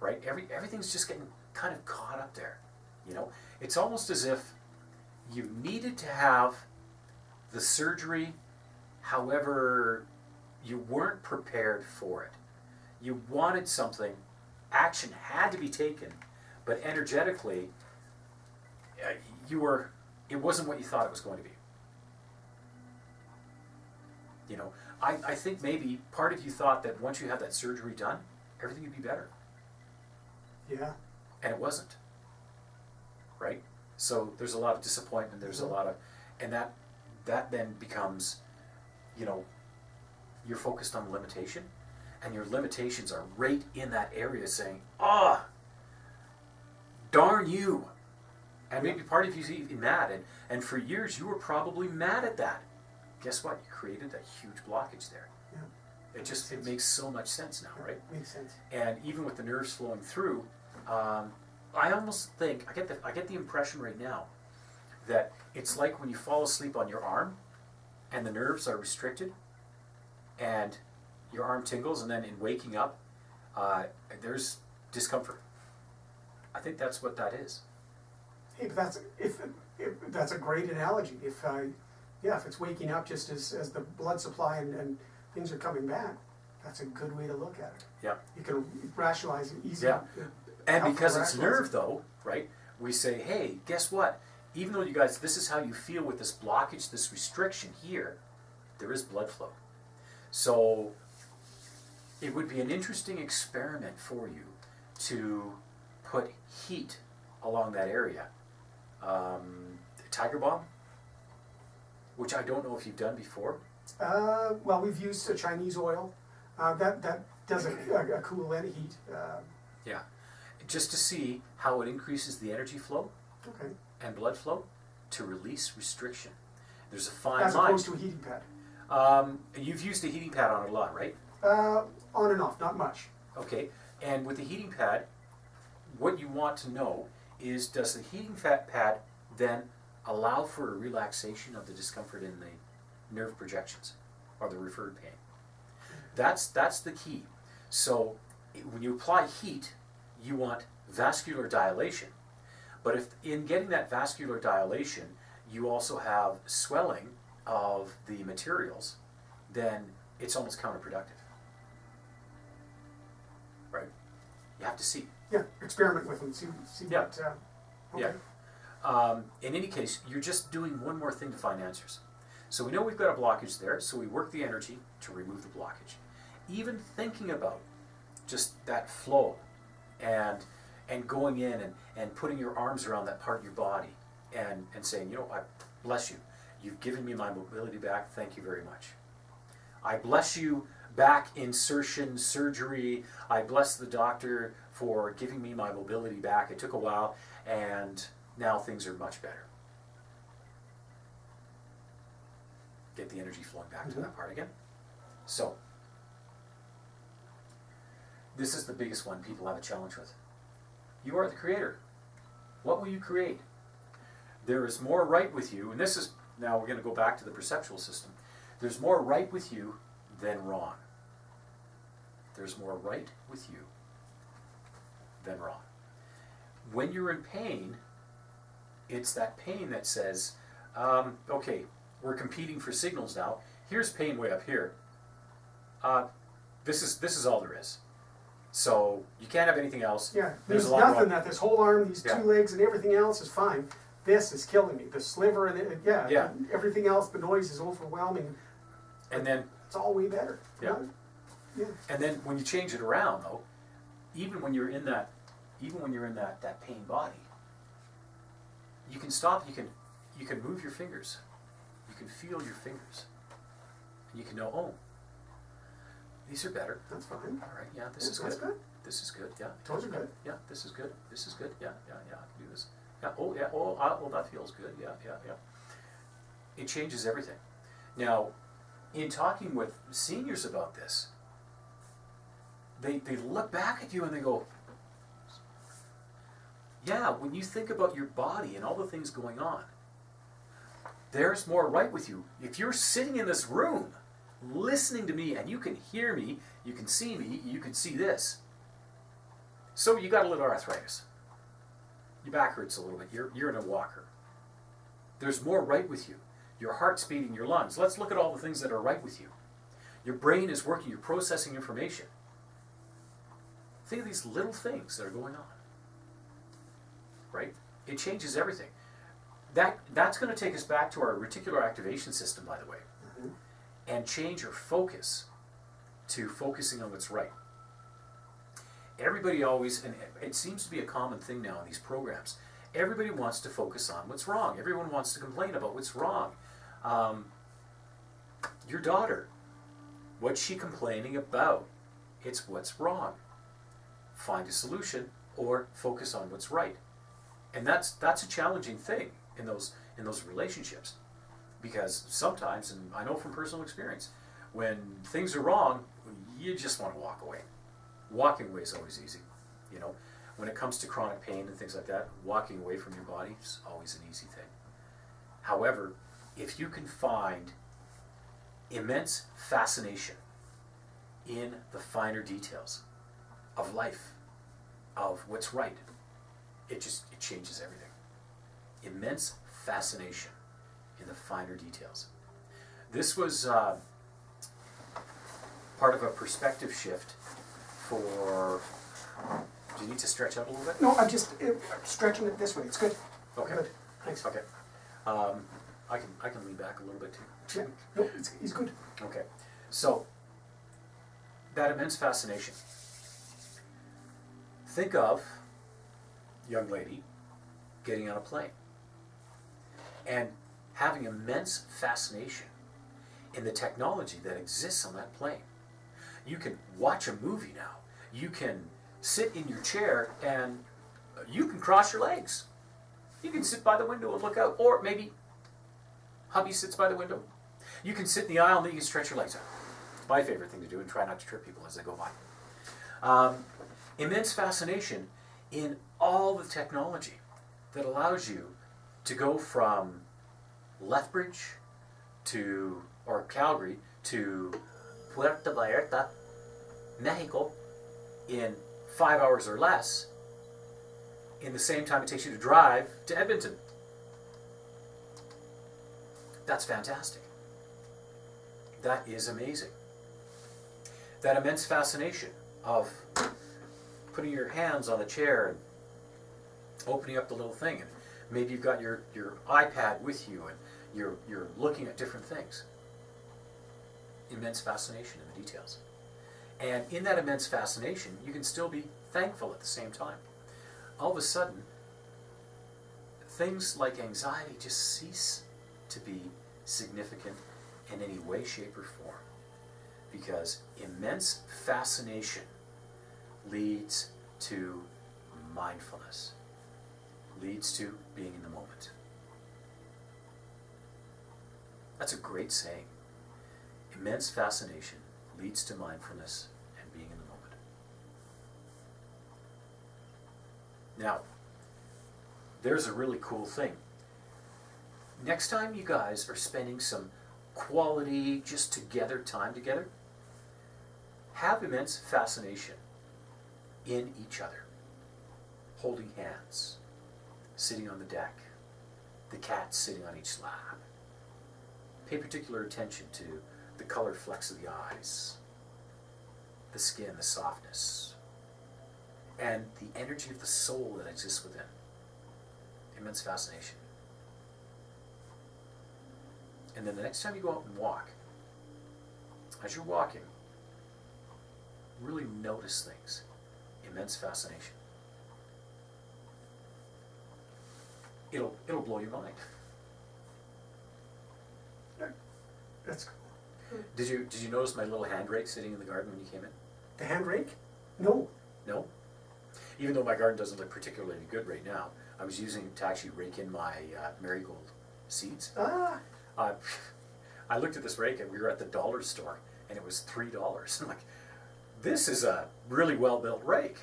S1: right? Everything's just getting kind of caught up there, you know? It's almost as if you needed to have the surgery, however, you weren't prepared for it. You wanted something, action had to be taken, but energetically, it wasn't what you thought it was going to be. You know, I think maybe part of you thought that once you have that surgery done, everything would be better.
S2: Yeah.
S1: And it wasn't. Right? So there's a lot of disappointment, there's a lot of, and that then becomes, you know, you're focused on limitation, and your limitations are right in that area saying, darn you. And maybe part of you's even mad, and for years you were probably mad at that. Guess what? You created a huge blockage there.
S2: Yeah.
S1: It makes so much sense now, right?
S2: Makes sense.
S1: And even with the nerves flowing through, I almost think, I get the impression right now that it's like when you fall asleep on your arm and the nerves are restricted and your arm tingles, and then in waking up, there's discomfort. I think that's what that is.
S2: Hey, but that's a great analogy. If it's waking up just as the blood supply and things are coming back, that's a good way to look at it.
S1: Yeah.
S2: You can rationalize it easily.
S1: Yeah. And because it's nerve, though, right, we say, hey, guess what? Even though you guys, this is how you feel with this blockage, this restriction here, there is blood flow. So it would be an interesting experiment for you to put heat along that area. Tiger Balm, which I don't know if you've done before.
S2: Well, we've used Chinese oil. That does a cool and heat.
S1: Yeah. Just to see how it increases the energy flow and blood flow to release restriction. There's a fine line.
S2: As opposed to a heating pad.
S1: You've used a heating pad on it a lot, right?
S2: On and off, not much.
S1: Okay. And with the heating pad, what you want to know is, does the heating pad then allow for a relaxation of the discomfort in the nerve projections or the referred pain? That's the key. So when you apply heat, you want vascular dilation. But if in getting that vascular dilation, you also have swelling of the materials, then it's almost counterproductive. Right? You have to see.
S2: Yeah, experiment with them, see
S1: Yeah.
S2: what, okay.
S1: Yeah. In any case, you're just doing one more thing to find answers. So we know we've got a blockage there, so we work the energy to remove the blockage. Even thinking about just that flow and going in and putting your arms around that part of your body and saying, you know, I bless you. You've given me my mobility back. Thank you very much. I bless you back insertion surgery. I bless the doctor for giving me my mobility back. It took a while, and now things are much better. Get the energy flowing back to that part again. So, this is the biggest one people have a challenge with. You are the creator. What will you create? There is more right with you, and this is, now we're going to go back to the perceptual system. There's more right with you than wrong. There's more right with you than wrong. When you're in pain, it's that pain that says, okay, we're competing for signals now. Here's pain way up here. This is all there is. So you can't have anything else.
S2: Yeah,
S1: There's
S2: there's
S1: a lot
S2: nothing
S1: wrong.
S2: that this whole arm, these
S1: Yeah.
S2: 2 legs and everything else is fine. This is killing me. The sliver and it,
S1: Yeah.
S2: everything else, the noise is overwhelming.
S1: And then
S2: It's all way better.
S1: Yeah.
S2: Yeah.
S1: And then when you change it around, though, even when you're in that pain body, you can stop. You can move your fingers. You can feel your fingers. You can know, oh, these are better.
S2: That's fine.
S1: All right, yeah, this is
S2: That's
S1: good.
S2: good.
S1: This is good. Yeah,
S2: Those are good.
S1: yeah, this is good. This is good. Yeah, I can do this. Yeah. Oh, yeah. Oh, well, that feels good. Yeah. It changes everything. Now, in talking with seniors about this, they look back at you and they go, yeah, when you think about your body and all the things going on, there's more right with you. If you're sitting in this room listening to me and you can hear me, you can see me, you can see this. So you got a little arthritis. Your back hurts a little bit. You're in a walker. There's more right with you. Your heart's beating, your lungs. Let's look at all the things that are right with you. Your brain is working, you're processing information. Think of these little things that are going on. Right? It changes everything. That's going to take us back to our reticular activation system, by the way, and change our focus to focusing on what's right. Everybody always, and it seems to be a common thing now in these programs, everybody wants to focus on what's wrong. Everyone wants to complain about what's wrong. Your daughter, what's she complaining about? It's what's wrong. Find a solution or focus on what's right. And that's a challenging thing in those relationships, because sometimes, and I know from personal experience, when things are wrong, you just want to walk away. Walking away is always easy, you know. When it comes to chronic pain and things like that, walking away from your body is always an easy thing. However, if you can find immense fascination in the finer details of life, of what's right, it changes everything. Immense fascination in the finer details. This was part of a perspective shift for... Do you need to stretch out a little bit?
S2: No, I'm just stretching it this way. It's good.
S1: Okay.
S2: Good. Thanks.
S1: Okay. I can lean back a little bit too.
S2: Yeah. No, he's good.
S1: Okay. So, that immense fascination. Think of a young lady getting on a plane and having immense fascination in the technology that exists on that plane. You can watch a movie now. You can sit in your chair and you can cross your legs. You can sit by the window and look out, or maybe hubby sits by the window. You can sit in the aisle and then you can stretch your legs out. It's my favorite thing to do, and try not to trip people as they go by. Immense fascination in all the technology that allows you to go from Lethbridge or Calgary to Puerto Vallarta, Mexico, in 5 hours or less, in the same time it takes you to drive to Edmonton. That's fantastic. That is amazing. That immense fascination of putting your hands on the chair and opening up the little thing, and maybe you've got your iPad with you and you're looking at different things. Immense fascination in the details. And in that immense fascination, you can still be thankful at the same time. All of a sudden, things like anxiety just cease to be significant in any way, shape, or form. Because immense fascination leads to mindfulness, leads to being in the moment. That's a great saying. Immense fascination leads to mindfulness and being in the moment. Now, there's a really cool thing. Next time you guys are spending some quality, just together, time together, have immense fascination in each other. Holding hands, sitting on the deck, the cat sitting on each lap. Pay particular attention to the colored flecks of the eyes, the skin, the softness, and the energy of the soul that exists within. Immense fascination. And then the next time you go out and walk, as you're walking, really notice things. Immense fascination. It'll blow your mind.
S2: That's cool.
S1: Did you notice my little hand rake sitting in the garden when you came in?
S2: The hand rake? No.
S1: No? Even though my garden doesn't look particularly good right now, I was using it to actually rake in my marigold seeds.
S2: Ah.
S1: I looked at this rake and we were at the dollar store and it was $3. I'm like, this is a really well built rake.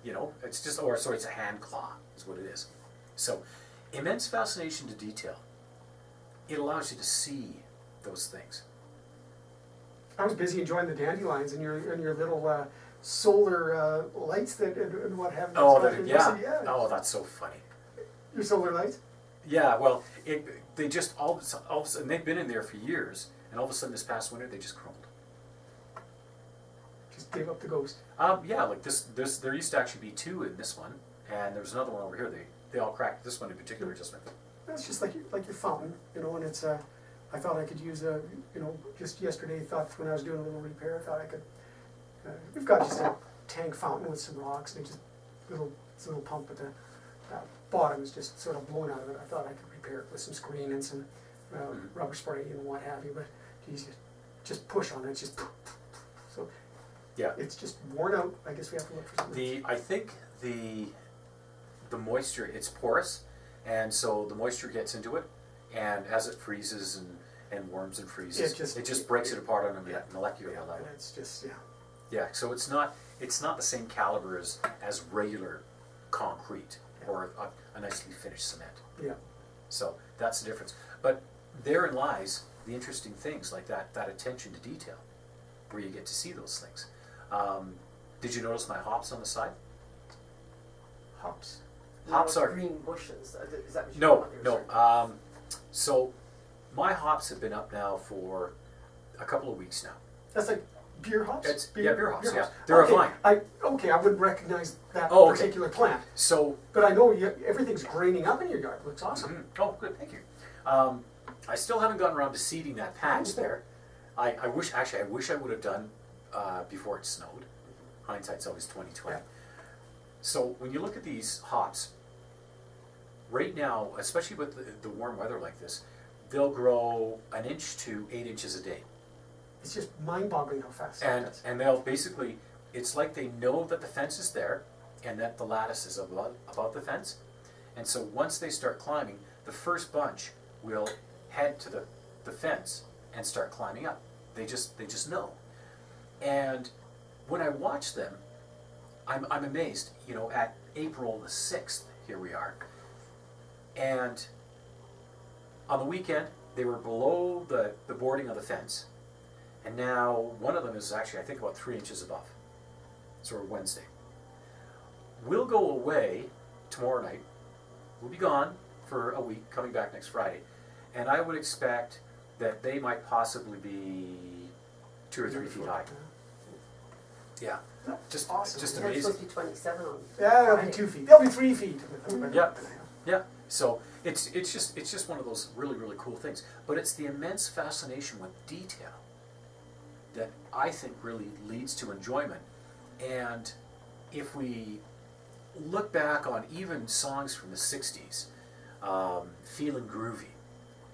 S1: You know, it's just, or sorry, it's a hand claw is what it is. So, immense fascination to detail. It allows you to see those things.
S2: I was busy enjoying the dandelions and your little solar lights that and what have you.
S1: Oh, yeah. Oh, that's so funny.
S2: Your solar lights?
S1: Yeah, well, they just all of a sudden, they've been in there for years, and all of a sudden this past winter they just crumbled.
S2: Just gave up the ghost.
S1: Yeah, like this there used to actually be two in this one, and there was another one over here. They all cracked. This one in particular just went.
S2: That's just like your fountain, you know, and it's I thought I could use just yesterday, thought when I was doing a little repair, I thought I could, we've got just a tank fountain with some rocks, and it's a little pump at the bottom is just sort of blown out of it. I thought I could repair it with some screen and some rubber spray and what have you, but geez, just push on it, it's just, so
S1: yeah,
S2: it's just worn out. I guess we have to look for something.
S1: I think the moisture, it's porous, and so the moisture gets into it, and as it freezes and warms and freezes, it just breaks it apart on a molecular level.
S2: And it's just,
S1: Yeah, so it's not the same caliber as regular concrete or a nicely finished cement.
S2: Yeah.
S1: So that's the difference. But therein lies the interesting things like that attention to detail, where you get to see those things. Did you notice my hops on the side?
S2: Hops.
S1: Hops are
S3: green bushes. Is that what you
S1: No. So my hops have been up now for a couple of weeks now.
S2: That's like beer hops?
S1: Beer hops, yeah. They're a vine.
S2: I wouldn't recognize that particular plant.
S1: So,
S2: but I know everything's graining up in your yard. It looks awesome.
S1: Mm-hmm. Oh, good, thank you. I still haven't gotten around to seeding that patch there. I wish I would have done before it snowed. Hindsight's always 20/20.
S2: Yeah.
S1: So when you look at these hops, right now, especially with the warm weather like this, they'll grow 1 inch to 8 inches a day.
S2: It's just mind-boggling how fast that is.
S1: And they'll basically, it's like they know that the fence is there and that the lattice is above the fence. And so once they start climbing, the first bunch will head to the fence and start climbing up. They just know. And when I watch them, I'm amazed. You know, at April the 6th, here we are. And on the weekend, they were below the boarding of the fence. And now one of them is actually, I think, about 3 inches above. So we're Wednesday. We'll go away tomorrow night. We'll be gone for a week, coming back next Friday. And I would expect that they might possibly be 2 or 3 feet high. Yeah. Just
S2: Awesome.
S1: just
S3: Yeah, it's
S1: amazing.
S3: supposed to be 27 on
S2: Yeah, it'll be
S3: Friday.
S2: 2 feet. They'll be 3 feet.
S1: Yeah. Yeah. So it's just one of those really cool things. But it's the immense fascination with detail that I think really leads to enjoyment. And if we look back on even songs from the 60s, Feeling Groovy,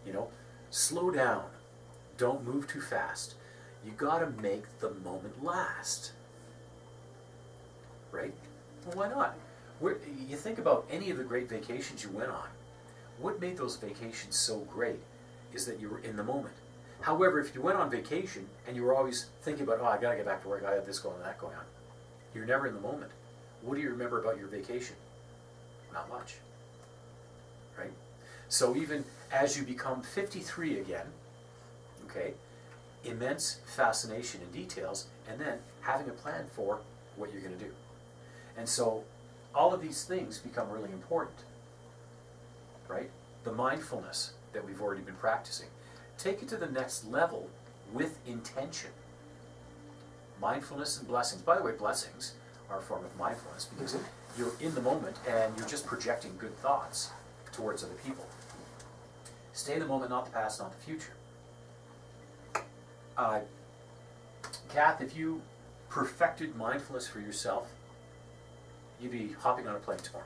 S1: you know, slow down, don't move too fast. You gotta make the moment last. Right? Well, why not? You think about any of the great vacations you went on. What made those vacations so great is that you were in the moment. However, if you went on vacation and you were always thinking about, oh, I gotta get back to work, I have this going on, that going on, you're never in the moment. What do you remember about your vacation? Not much. Right? So even as you become 53 again, okay, immense fascination in details, and then having a plan for what you're going to do. And so all of these things become really important, right? The mindfulness that we've already been practicing. Take it to the next level with intention. Mindfulness and blessings. By the way, blessings are a form of mindfulness because you're in the moment and you're just projecting good thoughts towards other people. Stay in the moment, not the past, not the future. Kath, if you perfected mindfulness for yourself, you'd be hopping on a plane tomorrow.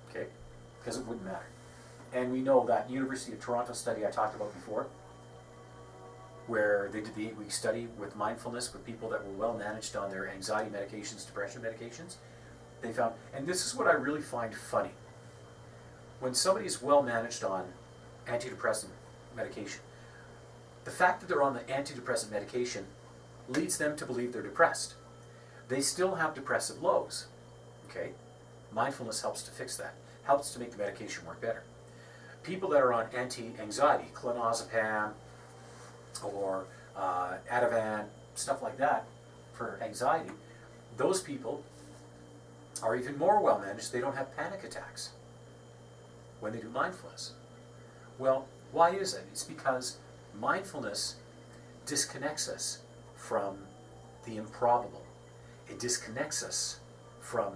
S1: Okay? Because it wouldn't matter. And we know that University of Toronto study I talked about before, where they did the 8-week study with mindfulness with people that were well managed on their anxiety medications, depression medications, they found, and this is what I really find funny, when somebody is well managed on antidepressant medication, the fact that they're on the antidepressant medication leads them to believe they're depressed. They still have depressive lows, okay? Mindfulness helps to fix that, helps to make the medication work better. People that are on anti-anxiety, clonazepam, or Ativan, stuff like that for anxiety, those people are even more well managed. They don't have panic attacks when they do mindfulness. Well, why is it? It's because mindfulness disconnects us from the improbable. It disconnects us from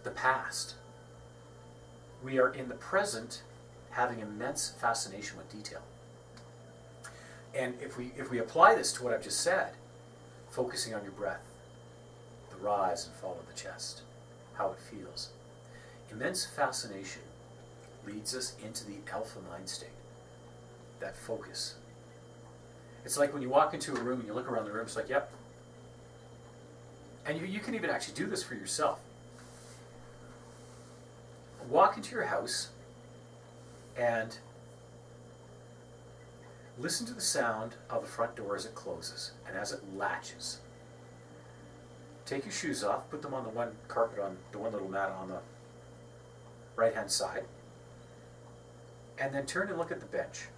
S1: the past. We are in the present having immense fascination with detail. And if we apply this to what I've just said, focusing on your breath, the rise and fall of the chest, how it feels, immense fascination leads us into the alpha mind state, that focus. It's like when you walk into a room and you look around the room, it's like, yep. And you can even actually do this for yourself. Walk into your house and listen to the sound of the front door as it closes and as it latches. Take your shoes off, put them on the one carpet, on the one little mat on the right-hand side, and then turn and look at the bench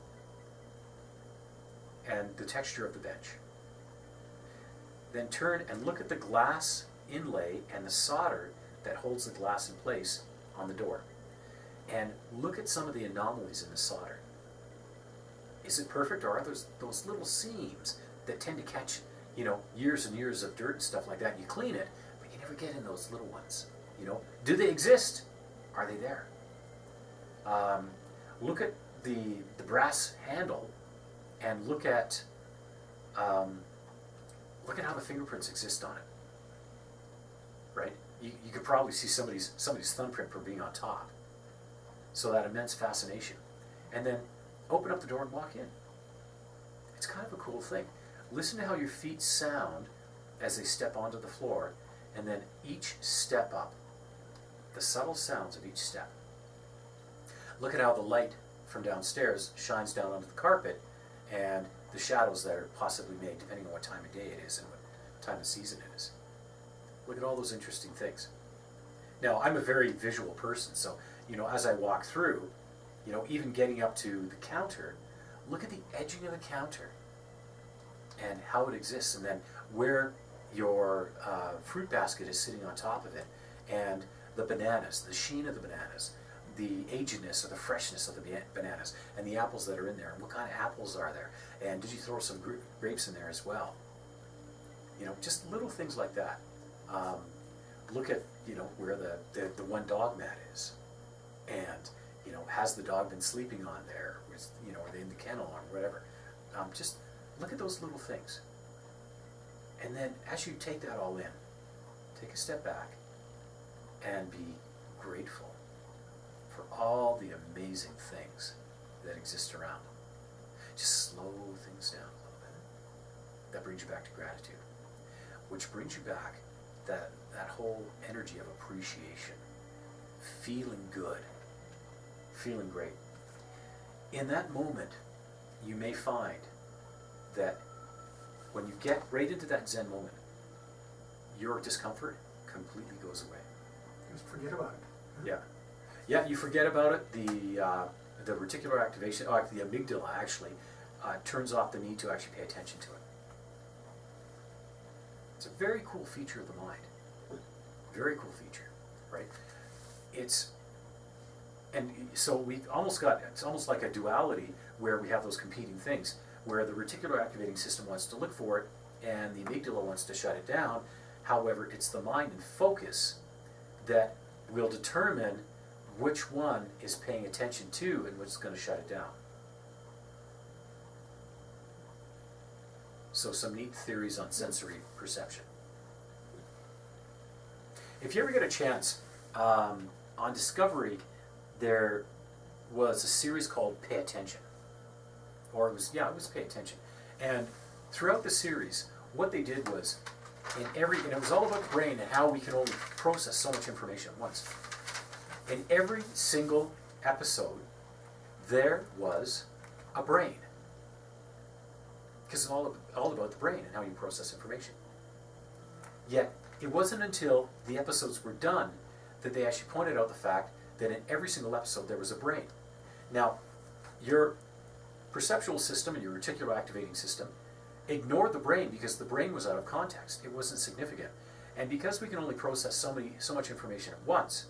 S1: and the texture of the bench. Then turn and look at the glass inlay and the solder that holds the glass in place on the door. And look at some of the anomalies in the solder. Is it perfect, or are those little seams that tend to catch, years and years of dirt and stuff like that, and you clean it, but you never get in those little ones, Do they exist? Are they there? Look at the brass handle and look at how the fingerprints exist on it, right? You could probably see somebody's thumbprint for being on top. So that immense fascination. And then open up the door and walk in. It's kind of a cool thing. Listen to how your feet sound as they step onto the floor, and then each step up, the subtle sounds of each step. Look at how the light from downstairs shines down onto the carpet, and the shadows that are possibly made depending on what time of day it is and what time of season it is. Look at all those interesting things. Now, I'm a very visual person, so as I walk through, even getting up to the counter, look at the edging of the counter and how it exists, and then where your fruit basket is sitting on top of it, and the bananas, the sheen of the bananas, the agedness or the freshness of the bananas, and the apples that are in there, and what kind of apples are there, and did you throw some grapes in there as well? Just little things like that. Look at, where the one dog mat is. And, has the dog been sleeping on there? Are they in the kennel or whatever? Just look at those little things. And then as you take that all in, take a step back and be grateful for all the amazing things that exist around them. Just slow things down a little bit. That brings you back to gratitude, which brings you back that whole energy of appreciation, feeling good, feeling great. In that moment, you may find that when you get right into that Zen moment, your discomfort completely goes away.
S2: Just forget about it.
S1: Yeah. Yeah, you forget about it. The reticular activation, the amygdala actually, turns off the need to actually pay attention to it. It's a very cool feature of the mind. Very cool feature, right? And so we've almost got, it's almost like a duality where we have those competing things, where the reticular activating system wants to look for it and the amygdala wants to shut it down. However, it's the mind and focus that will determine which one is paying attention to and which is going to shut it down. So some neat theories on sensory perception. If you ever get a chance, on Discovery, there was a series called Pay Attention. Or it was Pay Attention. And throughout the series, what they did was, and it was all about the brain and how we can only process so much information at once. In every single episode, there was a brain. Because it's all about the brain and how you process information. Yet, it wasn't until the episodes were done that they actually pointed out the fact that in every single episode there was a brain. Now, your perceptual system and your reticular activating system ignored the brain because the brain was out of context. It wasn't significant. And because we can only process so much information at once,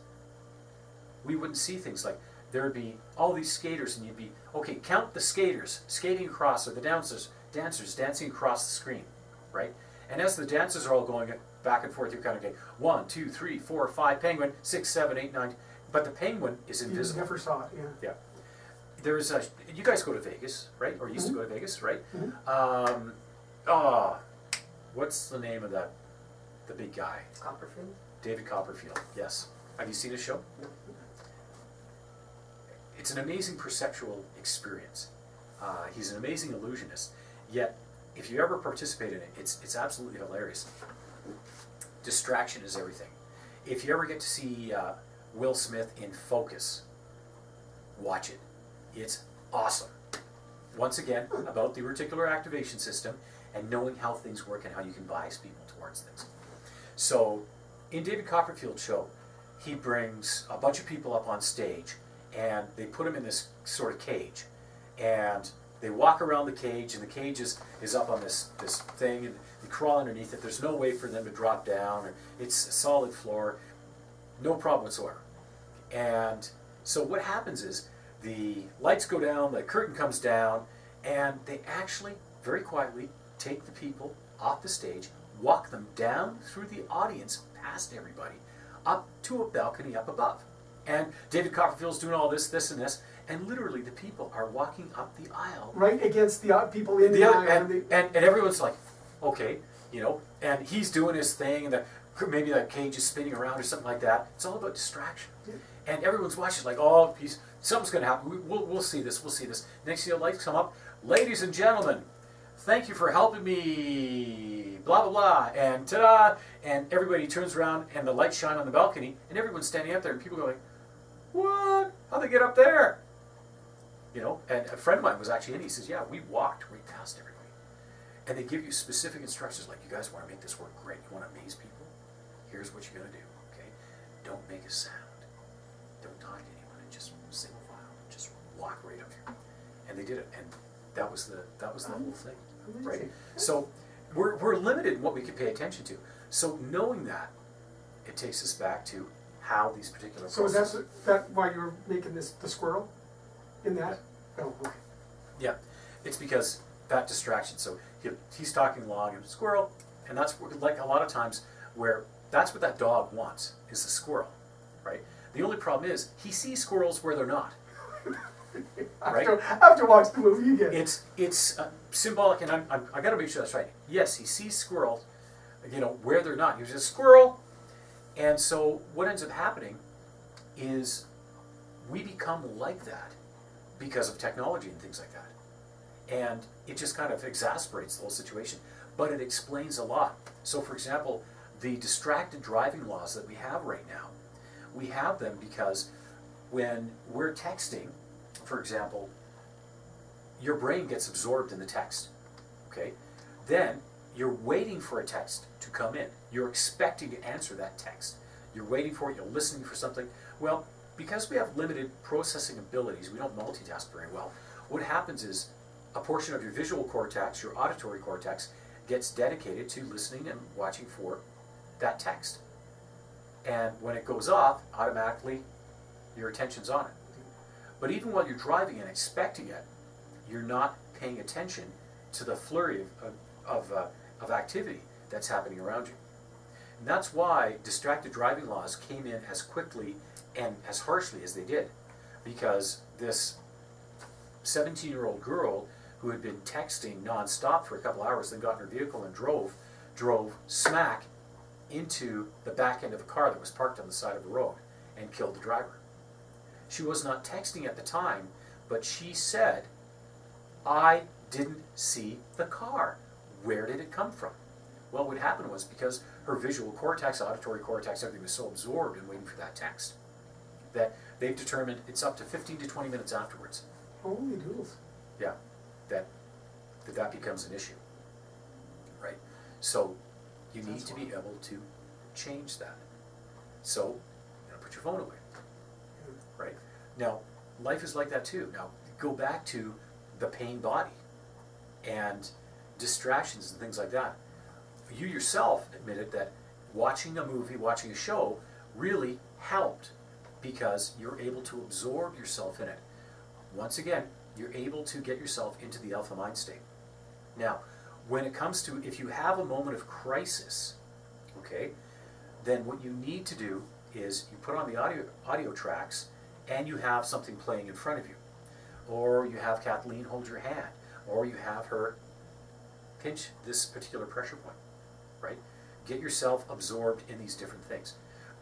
S1: we wouldn't see things like there would be all these skaters and you'd be, okay, count the skaters skating across, or the dancers dancing across the screen, right? And as the dancers are all going back and forth, you're kind of going 1, 2, 3, 4, 5, penguin, 6, 7, 8, 9, but the penguin is invisible.
S2: You never saw it, yeah.
S1: Yeah. There's you guys go to Vegas, right? Or used to go to Vegas, right? What's the name of the big guy?
S3: Copperfield?
S1: David Copperfield, yes. Have you seen his show?
S2: No.
S1: It's an amazing perceptual experience. He's an amazing illusionist. Yet, if you ever participate in it, it's absolutely hilarious. Distraction is everything. If you ever get to see Will Smith in Focus, watch it. It's awesome. Once again, about the reticular activation system and knowing how things work and how you can bias people towards things. So, in David Copperfield's show, he brings a bunch of people up on stage and they put them in this sort of cage. And they walk around the cage, and the cage is up on this thing, and they crawl underneath it. There's no way for them to drop down. It's a solid floor, no problem whatsoever. And so what happens is the lights go down, the curtain comes down, and they actually, very quietly, take the people off the stage, walk them down through the audience, past everybody, up to a balcony up above. And David Copperfield's doing all this, this, and this, and literally the people are walking up the aisle.
S2: Right against the people in the aisle.
S1: And everyone's like, okay, and he's doing his thing, and maybe that cage is spinning around or something like that. It's all about distraction.
S2: Yeah.
S1: And everyone's watching like, oh, something's going to happen. We'll see this, we'll see this. Next thing the lights come up, ladies and gentlemen, thank you for helping me, blah, blah, blah, and ta-da, and everybody turns around and the lights shine on the balcony, and everyone's standing up there, and people go like, what? How'd they get up there? And a friend of mine was actually in. He says, yeah, we walked right past everybody. And they give you specific instructions, like, you guys want to make this work great. You want to amaze people? Here's what you're going to do, okay? Don't make a sound. Don't talk to anyone, and just single file. Just walk right up here. And they did it, and that was the whole thing, right? So we're limited in what we can pay attention to. So knowing that, it takes us back to how these particular
S2: So is that why you were making the squirrel in that? Oh, okay.
S1: Yeah, it's because that distraction. So he's talking along, and squirrel, And that's like a lot of times where that's what that dog wants, is a squirrel, right? The only problem is he sees squirrels where they're not. Right?
S2: I have to watch the movie again.
S1: It's symbolic, and I got to make sure that's right. Yes, he sees squirrels, where they're not. He was a squirrel, and so what ends up happening is we become like that because of technology and things like that, and it just kind of exasperates the whole situation. But it explains a lot. So, for example, the distracted driving laws that we have right now, we have them because when we're texting, for example, your brain gets absorbed in the text, okay? Then you're waiting for a text to come in. You're expecting to answer that text. You're waiting for it, you're listening for something. Well, because we have limited processing abilities, we don't multitask very well, what happens is a portion of your visual cortex, your auditory cortex, gets dedicated to listening and watching for that text. And when it goes off, automatically your attention's on it. But even while you're driving and expecting it, you're not paying attention to the flurry of activity that's happening around you. And that's why distracted driving laws came in as quickly and as harshly as they did. Because this 17-year-old girl who had been texting nonstop for a couple hours, then got in her vehicle and drove smack into the back end of a car that was parked on the side of the road and killed the driver. She was not texting at the time, but she said, I didn't see the car. Where did it come from? Well, what happened was because her visual cortex, auditory cortex, everything was so absorbed in waiting for that text that they've determined it's up to 15 to 20 minutes afterwards.
S2: Holy doodles.
S1: Yeah, that becomes an issue, right? So you need to be able to change that. So, put your phone away. Right? Now, life is like that too. Now, go back to the pain body and distractions and things like that. You yourself admitted that watching a movie, watching a show really helped because you're able to absorb yourself in it. Once again, you're able to get yourself into the alpha mind state. Now, when it comes to if you have a moment of crisis, okay, then what you need to do is you put on the audio tracks and you have something playing in front of you. Or you have Kathleen hold your hand. Or you have her pinch this particular pressure point, right? Get yourself absorbed in these different things.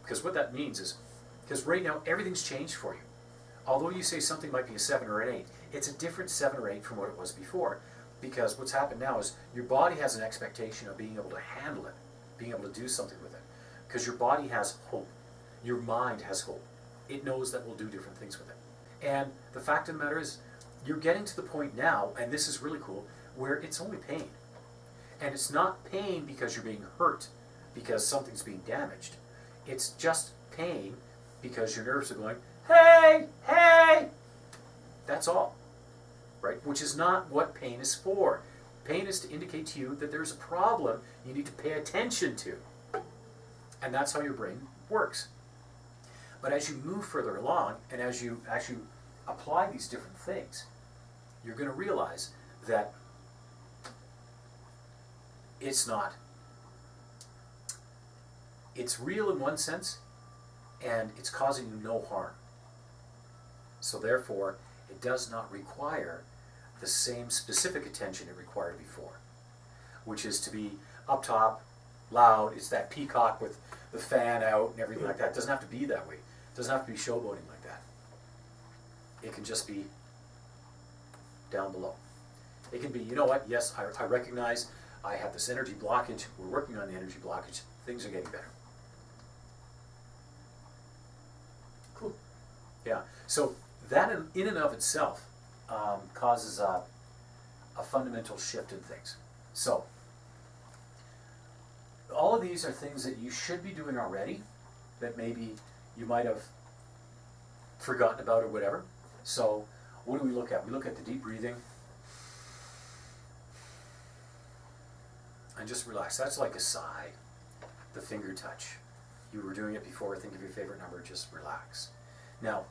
S1: Because what that means is, because right now everything's changed for you. Although you say something might be a 7 or an 8, it's a different 7 or 8 from what it was before. Because what's happened now is your body has an expectation of being able to handle it, being able to do something with it. Because your body has hope. Your mind has hope. It knows that we'll do different things with it. And the fact of the matter is, you're getting to the point now, and this is really cool, where it's only pain. And it's not pain because you're being hurt, because something's being damaged. It's just pain because your nerves are going, hey, hey! That's all, right? Which is not what pain is for. Pain is to indicate to you that there's a problem you need to pay attention to. And that's how your brain works. But as you move further along, and as you actually apply these different things, you're going to realize that it's real in one sense, and it's causing you no harm. So therefore, it does not require the same specific attention it required before, which is to be up top, loud. It's that peacock with the fan out and everything like that. It doesn't have to be that way. It doesn't have to be showboating like that. It can just be down below. It can be, you know what, yes, I recognize I have this energy blockage. We're working on the energy blockage. Things are getting better.
S2: Cool.
S1: Yeah, so that in and of itself causes a fundamental shift in things. So, all of these are things that you should be doing already, that maybe you might have forgotten about or whatever. So, what do we look at? We look at the deep breathing. And just relax. That's like a sigh. The finger touch. You were doing it before. Think of your favorite number. Just relax. Now,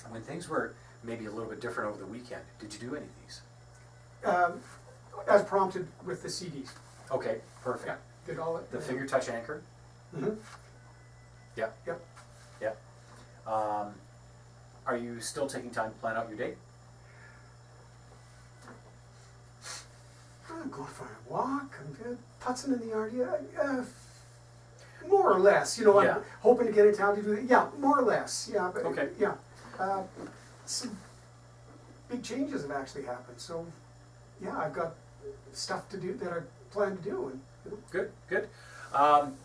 S1: when things were maybe a little bit different over the weekend, did you do any of these?
S2: As prompted with the CDs.
S1: Okay, perfect.
S2: Yeah, did all it.
S1: The finger touch anchor?
S2: Mm-hmm.
S1: Yeah.
S2: Yep.
S1: Yeah. Are you still taking time to plan out your day?
S2: I'm going for a walk. I'm putzing in the yard. Yeah, more or less. You know,
S1: Yeah.
S2: I'm hoping to get in town to do that. Yeah, more or less. Yeah, but
S1: Okay.
S2: yeah, some big changes have actually happened. So, yeah, I've got stuff to do that I plan to do, and you know.
S1: Good, good.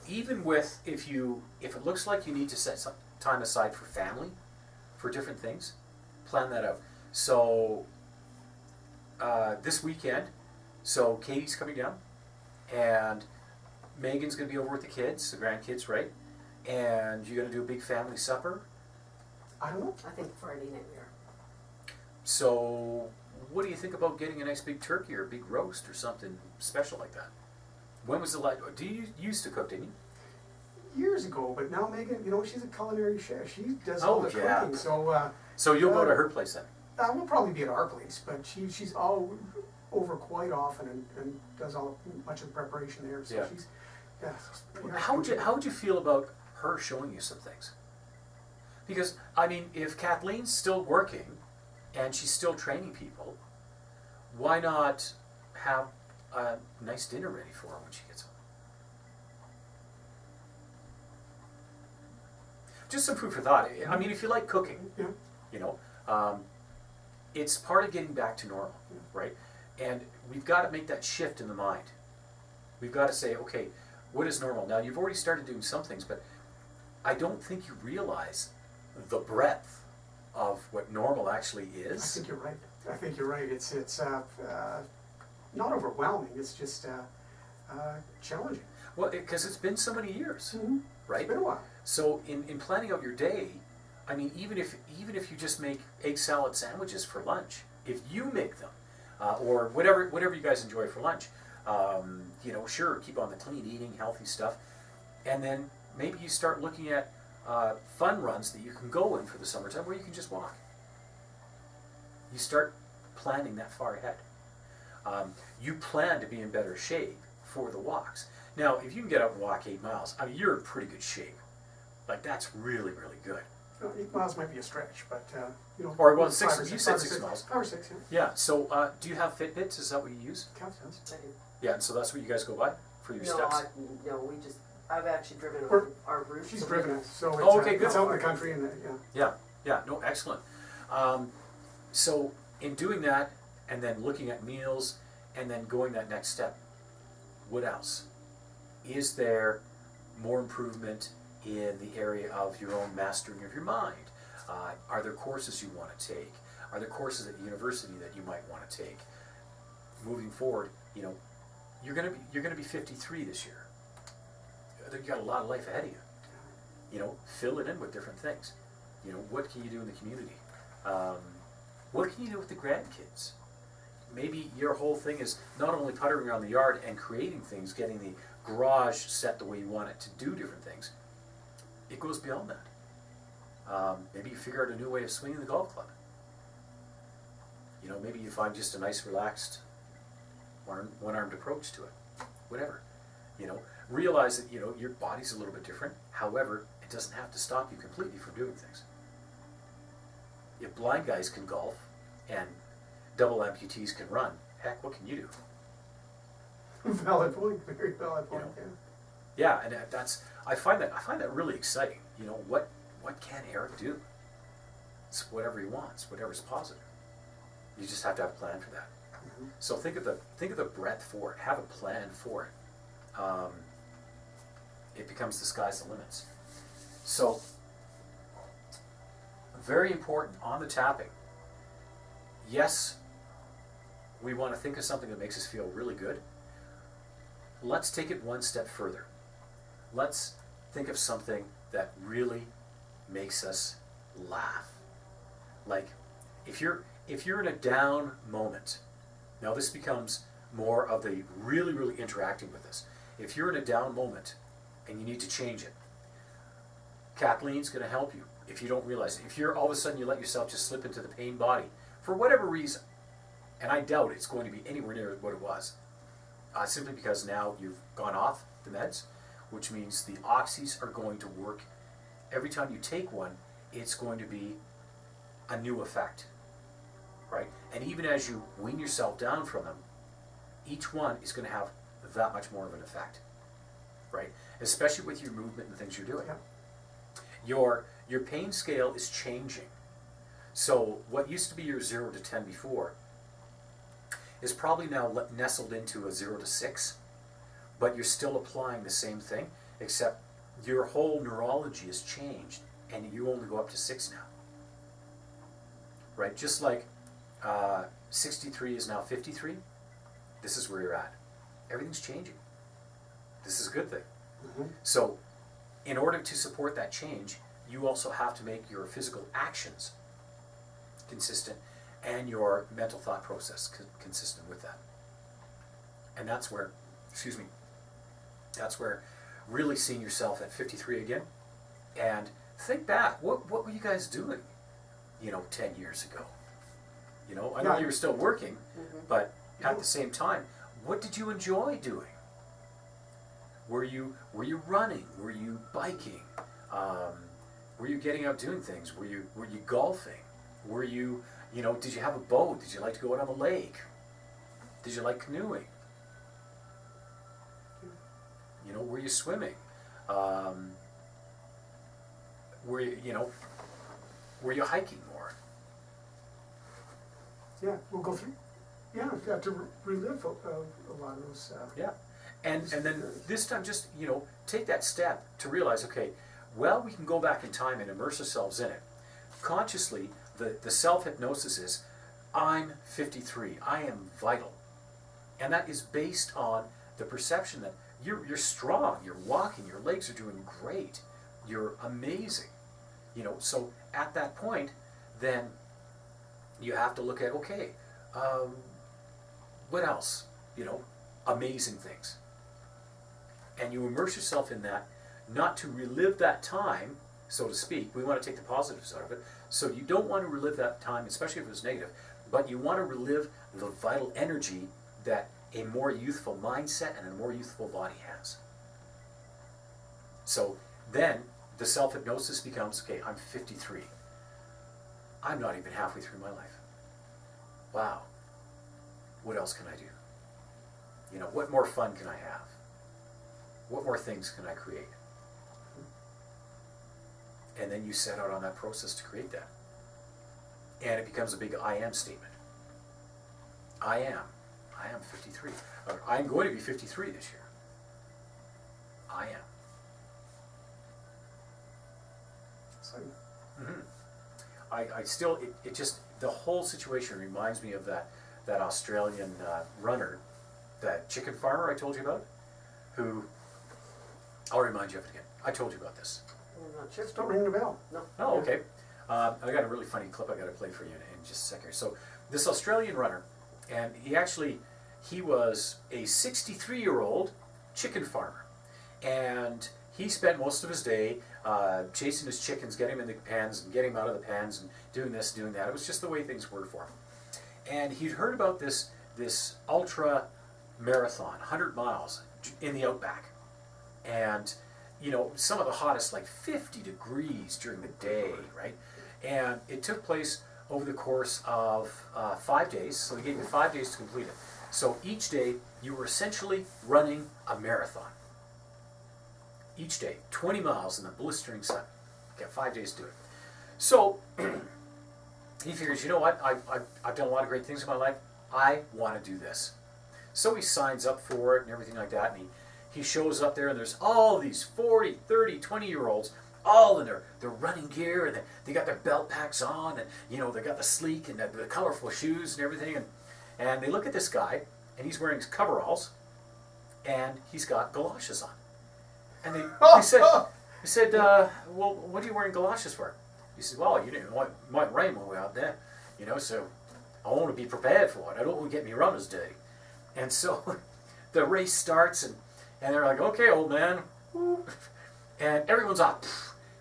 S1: Even with, if it looks like you need to set some time aside for family, for different things, plan that out. So, this weekend, so Katie's coming down, and Megan's going to be over with the kids, the grandkids, right? And you're going to do a big family supper.
S2: I don't know.
S3: I think Friday night we are.
S1: So, what do you think about getting a nice big turkey or a big roast or something special like that? When was the last? Do you used to cook, didn't you?
S2: Years ago, but now Megan, you know, she's a culinary chef. She does all the
S1: yeah.
S2: cooking. So,
S1: So you'll go to her place then?
S2: we'll probably be at our place, but she's all over quite often and does much of the preparation there. So
S1: Yeah.
S2: she's, yeah.
S1: How would you feel about her showing you some things? Because, I mean, if Kathleen's still working and she's still training people, why not have a nice dinner ready for her when she gets home? Just some food for thought. I mean, if you like cooking,
S2: Yeah.
S1: you know, it's part of getting back to normal, right? And we've got to make that shift in the mind. We've got to say, okay, what is normal? Now, you've already started doing some things, but I don't think you realize the breadth of what normal actually
S2: I
S1: is.
S2: think you're right. I think you're right. It's not overwhelming. It's just challenging.
S1: Well, because it's been so many years,
S2: Mm-hmm.
S1: right?
S2: It's been a while.
S1: So in planning out your day, I mean, even if you just make egg salad sandwiches for lunch, if you make them, or whatever you guys enjoy for lunch, you know, sure, keep on the clean eating, healthy stuff, and then maybe you start looking at fun runs that you can go in for the summertime where you can just walk. You start planning that far ahead. You plan to be in better shape for the walks. Now, if you can get out and walk 8 miles, I mean, you're in pretty good shape. Like, that's really, really good.
S2: 8 miles might be a stretch, but you know.
S1: Or, well,
S2: 5
S1: 6,
S2: or
S1: you
S2: 6,
S1: said
S2: 5 or
S1: 6 miles.
S2: 5 or 6, yeah.
S1: Yeah, so do you have Fitbits? Is that what you use?
S2: Counts does.
S3: I do.
S1: Yeah, and so that's what you guys go by for your
S3: No,
S1: steps?
S3: I've actually driven
S2: We're-
S3: on our roof.
S2: She's
S3: so
S2: driven
S3: we-
S2: it, so it's,
S1: Oh, okay, good.
S2: it's out in the country, and yeah.
S1: Yeah, no, excellent. So in doing that, and then looking at meals, and then going that next step, what else? Is there more improvement in the area of your own mastering of your mind? Are there courses you want to take? Are there courses at university that you might want to take? Moving forward, you know, you're gonna be 53 this year. You've got a lot of life ahead of you. You know, fill it in with different things. You know, what can you do in the community? What can you do with the grandkids? Maybe your whole thing is not only puttering around the yard and creating things, getting the garage set the way you want it to do different things. It goes beyond that. Maybe you figure out a new way of swinging the golf club. You know, maybe you find just a nice, relaxed, one-armed approach to it. Whatever. You know, realize that, you know, your body's a little bit different. However, it doesn't have to stop you completely from doing things. If blind guys can golf and double amputees can run, heck, what can you do?
S2: Valid point, very valid point,
S1: You know. Yeah, and I find that really exciting. You know, what can Eric do? It's whatever he wants, whatever's positive. You just have to have a plan for that.
S2: Mm-hmm.
S1: So think of the breadth for it. Have a plan for it. It becomes the sky's the limits. So very important on the tapping. Yes, we want to think of something that makes us feel really good. Let's take it one step further. Let's think of something that really makes us laugh. Like, if you're in a down moment, now this becomes more of the really, really interacting with this. If you're in a down moment and you need to change it, Kathleen's going to help you if you don't realize it. If you're all of a sudden you let yourself just slip into the pain body, for whatever reason, and I doubt it's going to be anywhere near what it was, simply because now you've gone off the meds, which means the oxys are going to work. Every time you take one, it's going to be a new effect, right? And even as you wean yourself down from them, each one is going to have that much more of an effect, right? Especially with your movement and the things you're doing.
S2: Yeah.
S1: Your pain scale is changing. So what used to be your 0 to 10 before is probably now nestled into a 0 to 6, but you're still applying the same thing, except your whole neurology has changed, and you only go up to 6 now. Right? Just like 63 is now 53, this is where you're at. Everything's changing. This is a good thing.
S2: Mm-hmm.
S1: So, in order to support that change, you also have to make your physical actions consistent and your mental thought process consistent with that. And that's where, that's where really seeing yourself at 53 again, and think back, what were you guys doing, 10 years ago? I know you were still working, but at the same time, what did you enjoy doing? Were you running? Were you biking? Were you getting out doing things? Were you golfing? Were you, did you have a boat? Did you like to go out on the lake? Did you like canoeing? Were you swimming? Were you hiking more?
S2: Yeah, we'll go through. Yeah, I've got to relive a lot of those.
S1: Yeah, and then this time just take that step to realize, okay, well, we can go back in time and immerse ourselves in it. Consciously, the self-hypnosis is, I'm 53, I am vital. And that is based on the perception that you're strong, you're walking, your legs are doing great, you're amazing. So at that point, then you have to look at, okay, what else? Amazing things. And you immerse yourself in that, not to relive that time, so to speak. We want to take the positives out of it. So you don't want to relive that time, especially if it was negative, but you want to relive the vital energy that a more youthful mindset and a more youthful body has. So then the self-hypnosis becomes, okay, I'm 53. I'm not even halfway through my life. Wow. What else can I do? What more fun can I have? What more things can I create? And then you set out on that process to create that. And it becomes a big I am statement. I am 53. Or, I'm going to be 53 this year. I am.
S2: So,
S1: I still, it just, the whole situation reminds me of that Australian runner, that chicken farmer I told you about, who, I'll remind you of it again. I told you about this.
S3: I'm not sure.
S2: just don't ring the bell.
S3: No.
S1: Oh, okay. I got a really funny clip I got to play for you in just a second. So this Australian runner, and he was a 63-year-old chicken farmer, and he spent most of his day chasing his chickens, getting them in the pens and getting them out of the pens and doing this, doing that. It was just the way things were for him. And he'd heard about this ultra marathon, 100 miles in the outback, and some of the hottest, like 50 degrees during the day, right? And it took place over the course of 5 days, so they gave you 5 days to complete it. So each day, you were essentially running a marathon. Each day, 20 miles in the blistering sun. You got 5 days to do it. So he figures, you know what, I've done a lot of great things in my life, I want to do this. So he signs up for it and everything like that, and he shows up there, and there's all these 40, 30, 20-year-olds, all in their running gear, and they got their belt packs on, and they got the sleek and the colorful shoes and everything, and they look at this guy, and he's wearing coveralls, and he's got galoshes on. And they said, well, what are you wearing galoshes for? He said, well, it might rain when we're out there, so I want to be prepared for it. I don't want to get me runners dirty. And so the race starts, and they're like, okay, old man. And everyone's up.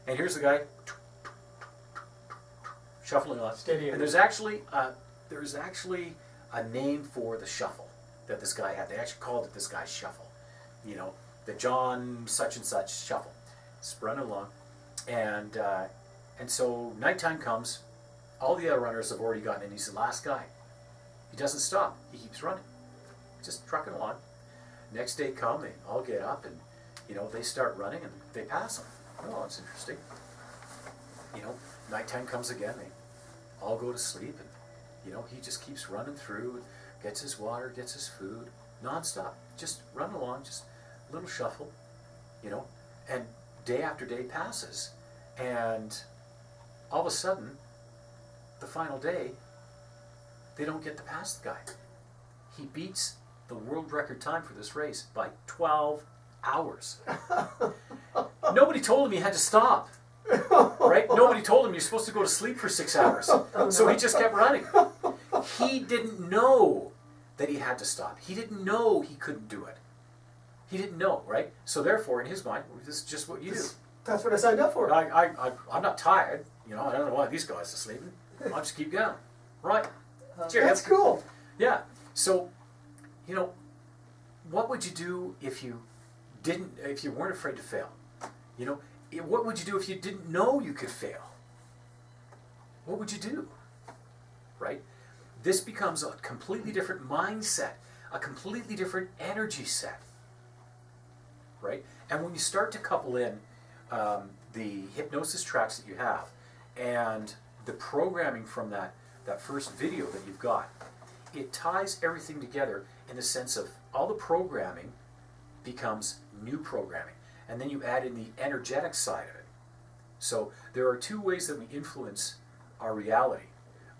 S1: And here's the guy shuffling on.
S2: Steady.
S1: And there's actually a name for the shuffle that this guy had. They actually called it this guy's shuffle. You know, the John such and such shuffle. It's running along, and so nighttime comes. All the other runners have already gotten in. He's the last guy. He doesn't stop. He keeps running, just trucking along. Next day come, they all get up, and you know, they start running, and they pass him. Oh, that's interesting. You know, nighttime comes again. They all go to sleep, and you know, he just keeps running through, gets his water, gets his food, nonstop. Just run along, just a little shuffle, you know. And day after day passes, and all of a sudden, the final day, they don't get to pass the guy. He beats the world record time for this race by 12 hours. Nobody told him he had to stop. Right? Nobody told him you're supposed to go to sleep for 6 hours. So he just kept running. He didn't know that he had to stop. He didn't know he couldn't do it. He didn't know, right? So therefore, in his mind, this is just what you do.
S2: That's what I signed up for.
S1: I'm not tired. You know, I don't know why these guys are sleeping. I'll just keep going. Right? Cheers.
S2: That's cool.
S1: Yeah. So, you know, what would you do if you weren't afraid to fail? You know, what would you do if you didn't know you could fail? What would you do? Right? This becomes a completely different mindset, a completely different energy set. Right? And when you start to couple in the hypnosis tracks that you have and the programming from that first video that you've got, it ties everything together in the sense of all the programming becomes new programming. And then you add in the energetic side of it. So there are two ways that we influence our reality.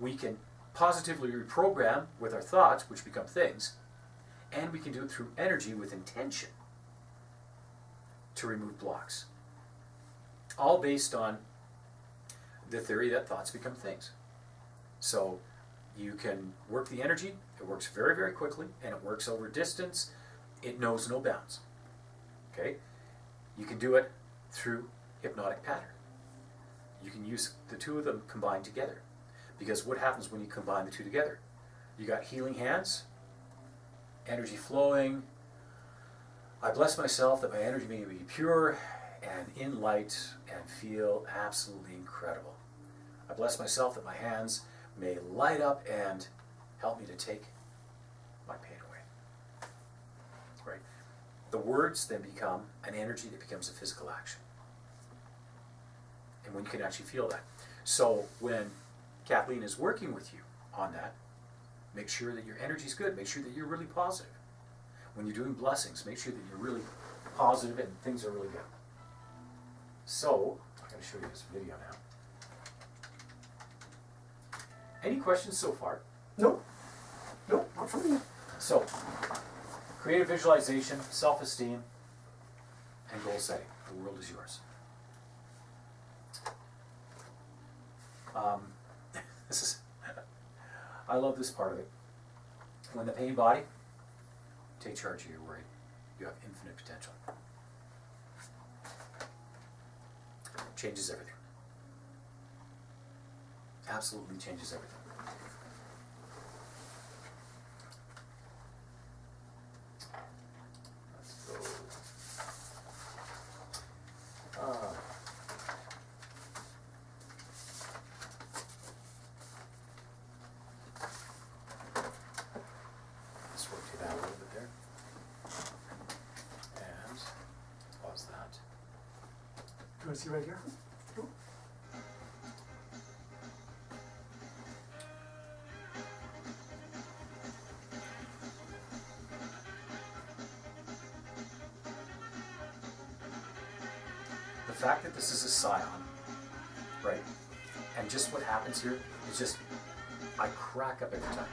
S1: We can positively reprogram with our thoughts, which become things, and we can do it through energy with intention to remove blocks. All based on the theory that thoughts become things. So you can work the energy. It works very, very quickly, and it works over distance. It knows no bounds. Okay? You can do it through hypnotic pattern. You can use the two of them combined together. Because what happens when you combine the two together? You got healing hands, energy flowing. I bless myself that my energy may be pure and in light and feel absolutely incredible. I bless myself that my hands may light up and help me to take my pain away. Right? The words then become an energy that becomes a physical action. And when you can actually feel that. So when Kathleen is working with you on that, make sure that your energy is good. Make sure that you're really positive. When you're doing blessings, make sure that you're really positive and things are really good. So, I'm going to show you this video now. Any questions so far?
S2: Nope. Nope, not from me.
S1: So, creative visualization, self-esteem, and goal setting. The world is yours. I love this part of it. When the pain body, take charge of your worry. You have infinite potential. Changes everything. Absolutely changes everything. Let's go. Let's work through that a little bit there. And pause that.
S2: Do you want to see right here? Cool.
S1: The fact that this is a scion, right, and just what happens here is just, I crack up every time.